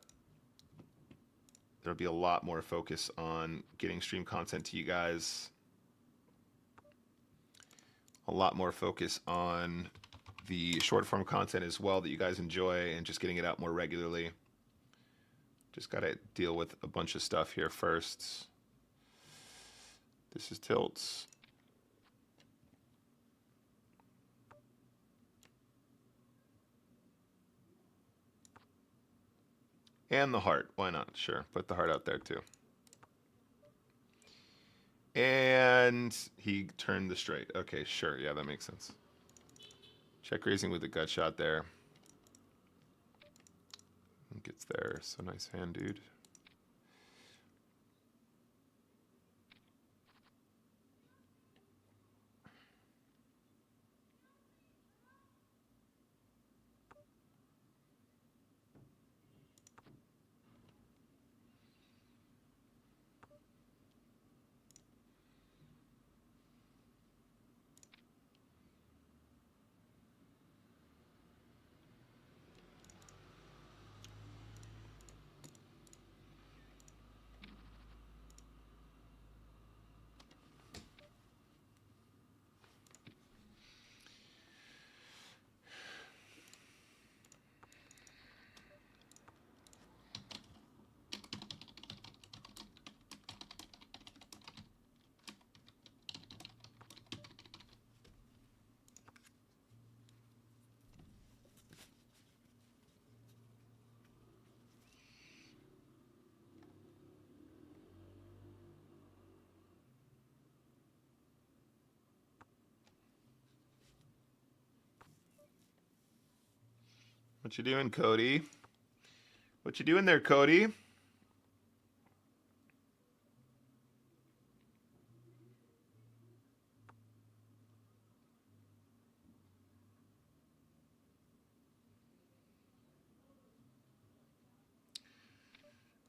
there'll be a lot more focus on getting stream content to you guys. A lot more focus on the short form content as well that you guys enjoy and just getting it out more regularly. Just got to deal with a bunch of stuff here first. This is tilts. And the heart. Why not? Sure. Put the heart out there too. And he turned the straight. Okay, sure. Yeah, that makes sense. Check raising with the gut shot there. Gets there. So nice hand, dude. What you doing, Cody? What you doing there, Cody?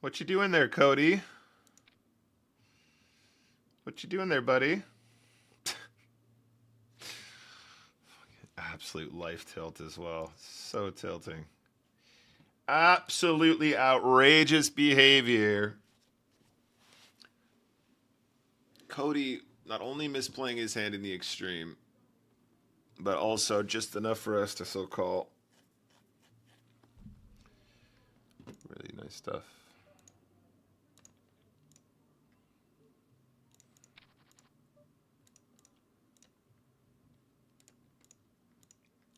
What you doing there, Cody? What you doing there, buddy? Absolute life tilt as well. So tilting. Absolutely outrageous behavior. Cody not only misplaying his hand in the extreme, but also just enough for us to so call. Really nice stuff.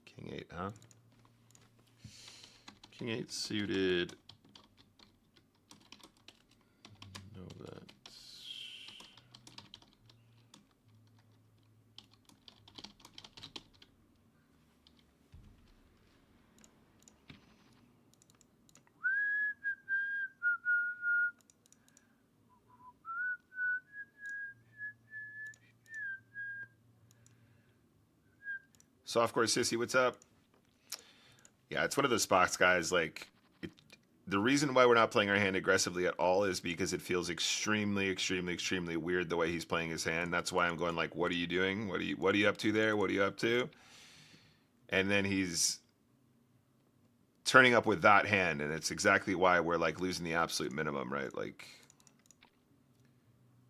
King 8, huh? King 8 suited. No, that's... Softcore Sissy, what's up? Yeah, it's one of those spots, guys. Like, the reason why we're not playing our hand aggressively at all is because it feels extremely, extremely, extremely weird the way he's playing his hand. That's why I'm going like, what are you doing? What are you up to there? What are you up to? And then he's turning up with that hand, and it's exactly why we're like losing the absolute minimum, right? Like,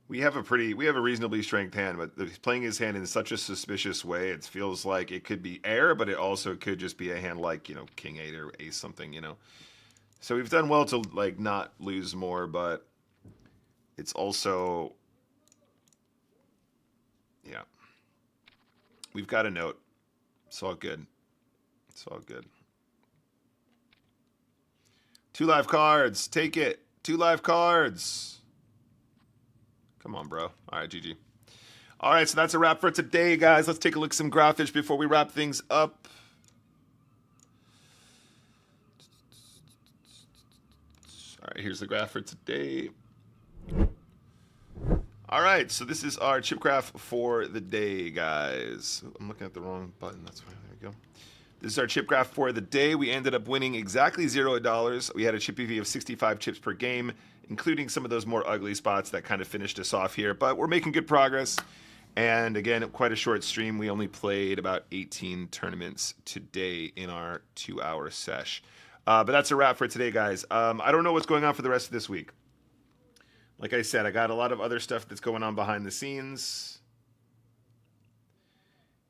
we have a reasonably strength hand, but he's playing his hand in such a suspicious way. It feels like it could be air, but it also could just be a hand like, you know, King 8 or Ace something, you know. So we've done well to like not lose more, but it's also, yeah. We've got a note. It's all good. It's all good. 2 live cards. Take it. 2 live cards. Come on, bro. All right, GG. All right, so that's a wrap for today, guys. Let's take a look at some graphics before we wrap things up. All right, here's the graph for today. All right, so this is our chip graph for the day, guys. I'm looking at the wrong button. That's why. There we go. This is our chip graph for the day. We ended up winning exactly $0. We had a chip EV of 65 chips per game, including some of those more ugly spots that kind of finished us off here. But we're making good progress. And again, quite a short stream. We only played about 18 tournaments today in our 2-hour sesh. But that's a wrap for today, guys. I don't know what's going on for the rest of this week. Like I said, I got a lot of other stuff that's going on behind the scenes.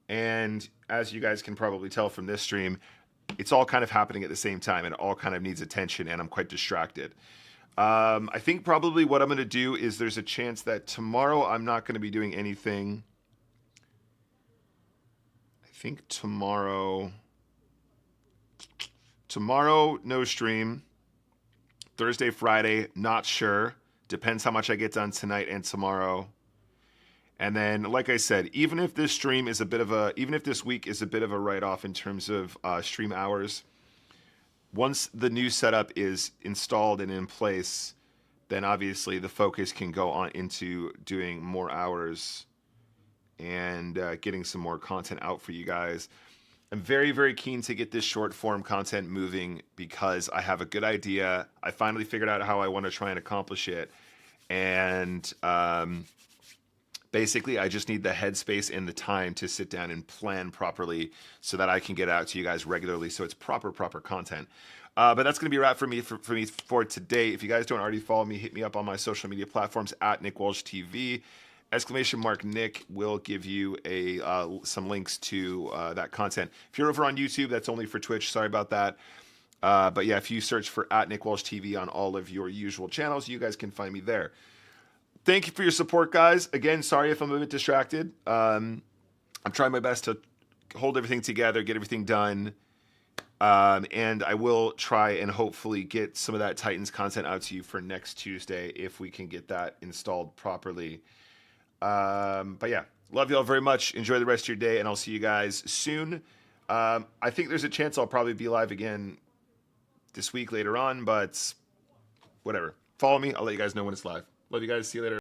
And as you guys can probably tell from this stream, it's all kind of happening at the same time, and it all kind of needs attention, and I'm quite distracted. I think probably what I'm going to do is there's a chance that tomorrow I'm not going to be doing anything. I think tomorrow, no stream. Thursday, Friday, not sure. Depends how much I get done tonight and tomorrow. And then, like I said, even if this stream is even if this week is a bit of a write-off in terms of stream hours, once the new setup is installed and in place, then obviously the focus can go on into doing more hours and getting some more content out for you guys. I'm very, very keen to get this short form content moving because I have a good idea. I finally figured out how I want to try and accomplish it. And basically, I just need the headspace and the time to sit down and plan properly so that I can get out to you guys regularly. So it's proper content. But that's going to be a wrap for me for today. If you guys don't already follow me, hit me up on my social media platforms at Nick Walsh TV. !Nick will give you some links to that content. If you're over on YouTube, that's only for Twitch. Sorry about that. But yeah, if you search for at Nick Walsh TV on all of your usual channels, you guys can find me there. Thank you for your support, guys. Again, sorry if I'm a bit distracted. I'm trying my best to hold everything together, get everything done. And I will try and hopefully get some of that Titans content out to you for next Tuesday if we can get that installed properly. But yeah, love you all very much. Enjoy the rest of your day, and I'll see you guys soon. I think there's a chance I'll probably be live again this week later on, but whatever. Follow me. I'll let you guys know when it's live. Love you guys. See you later.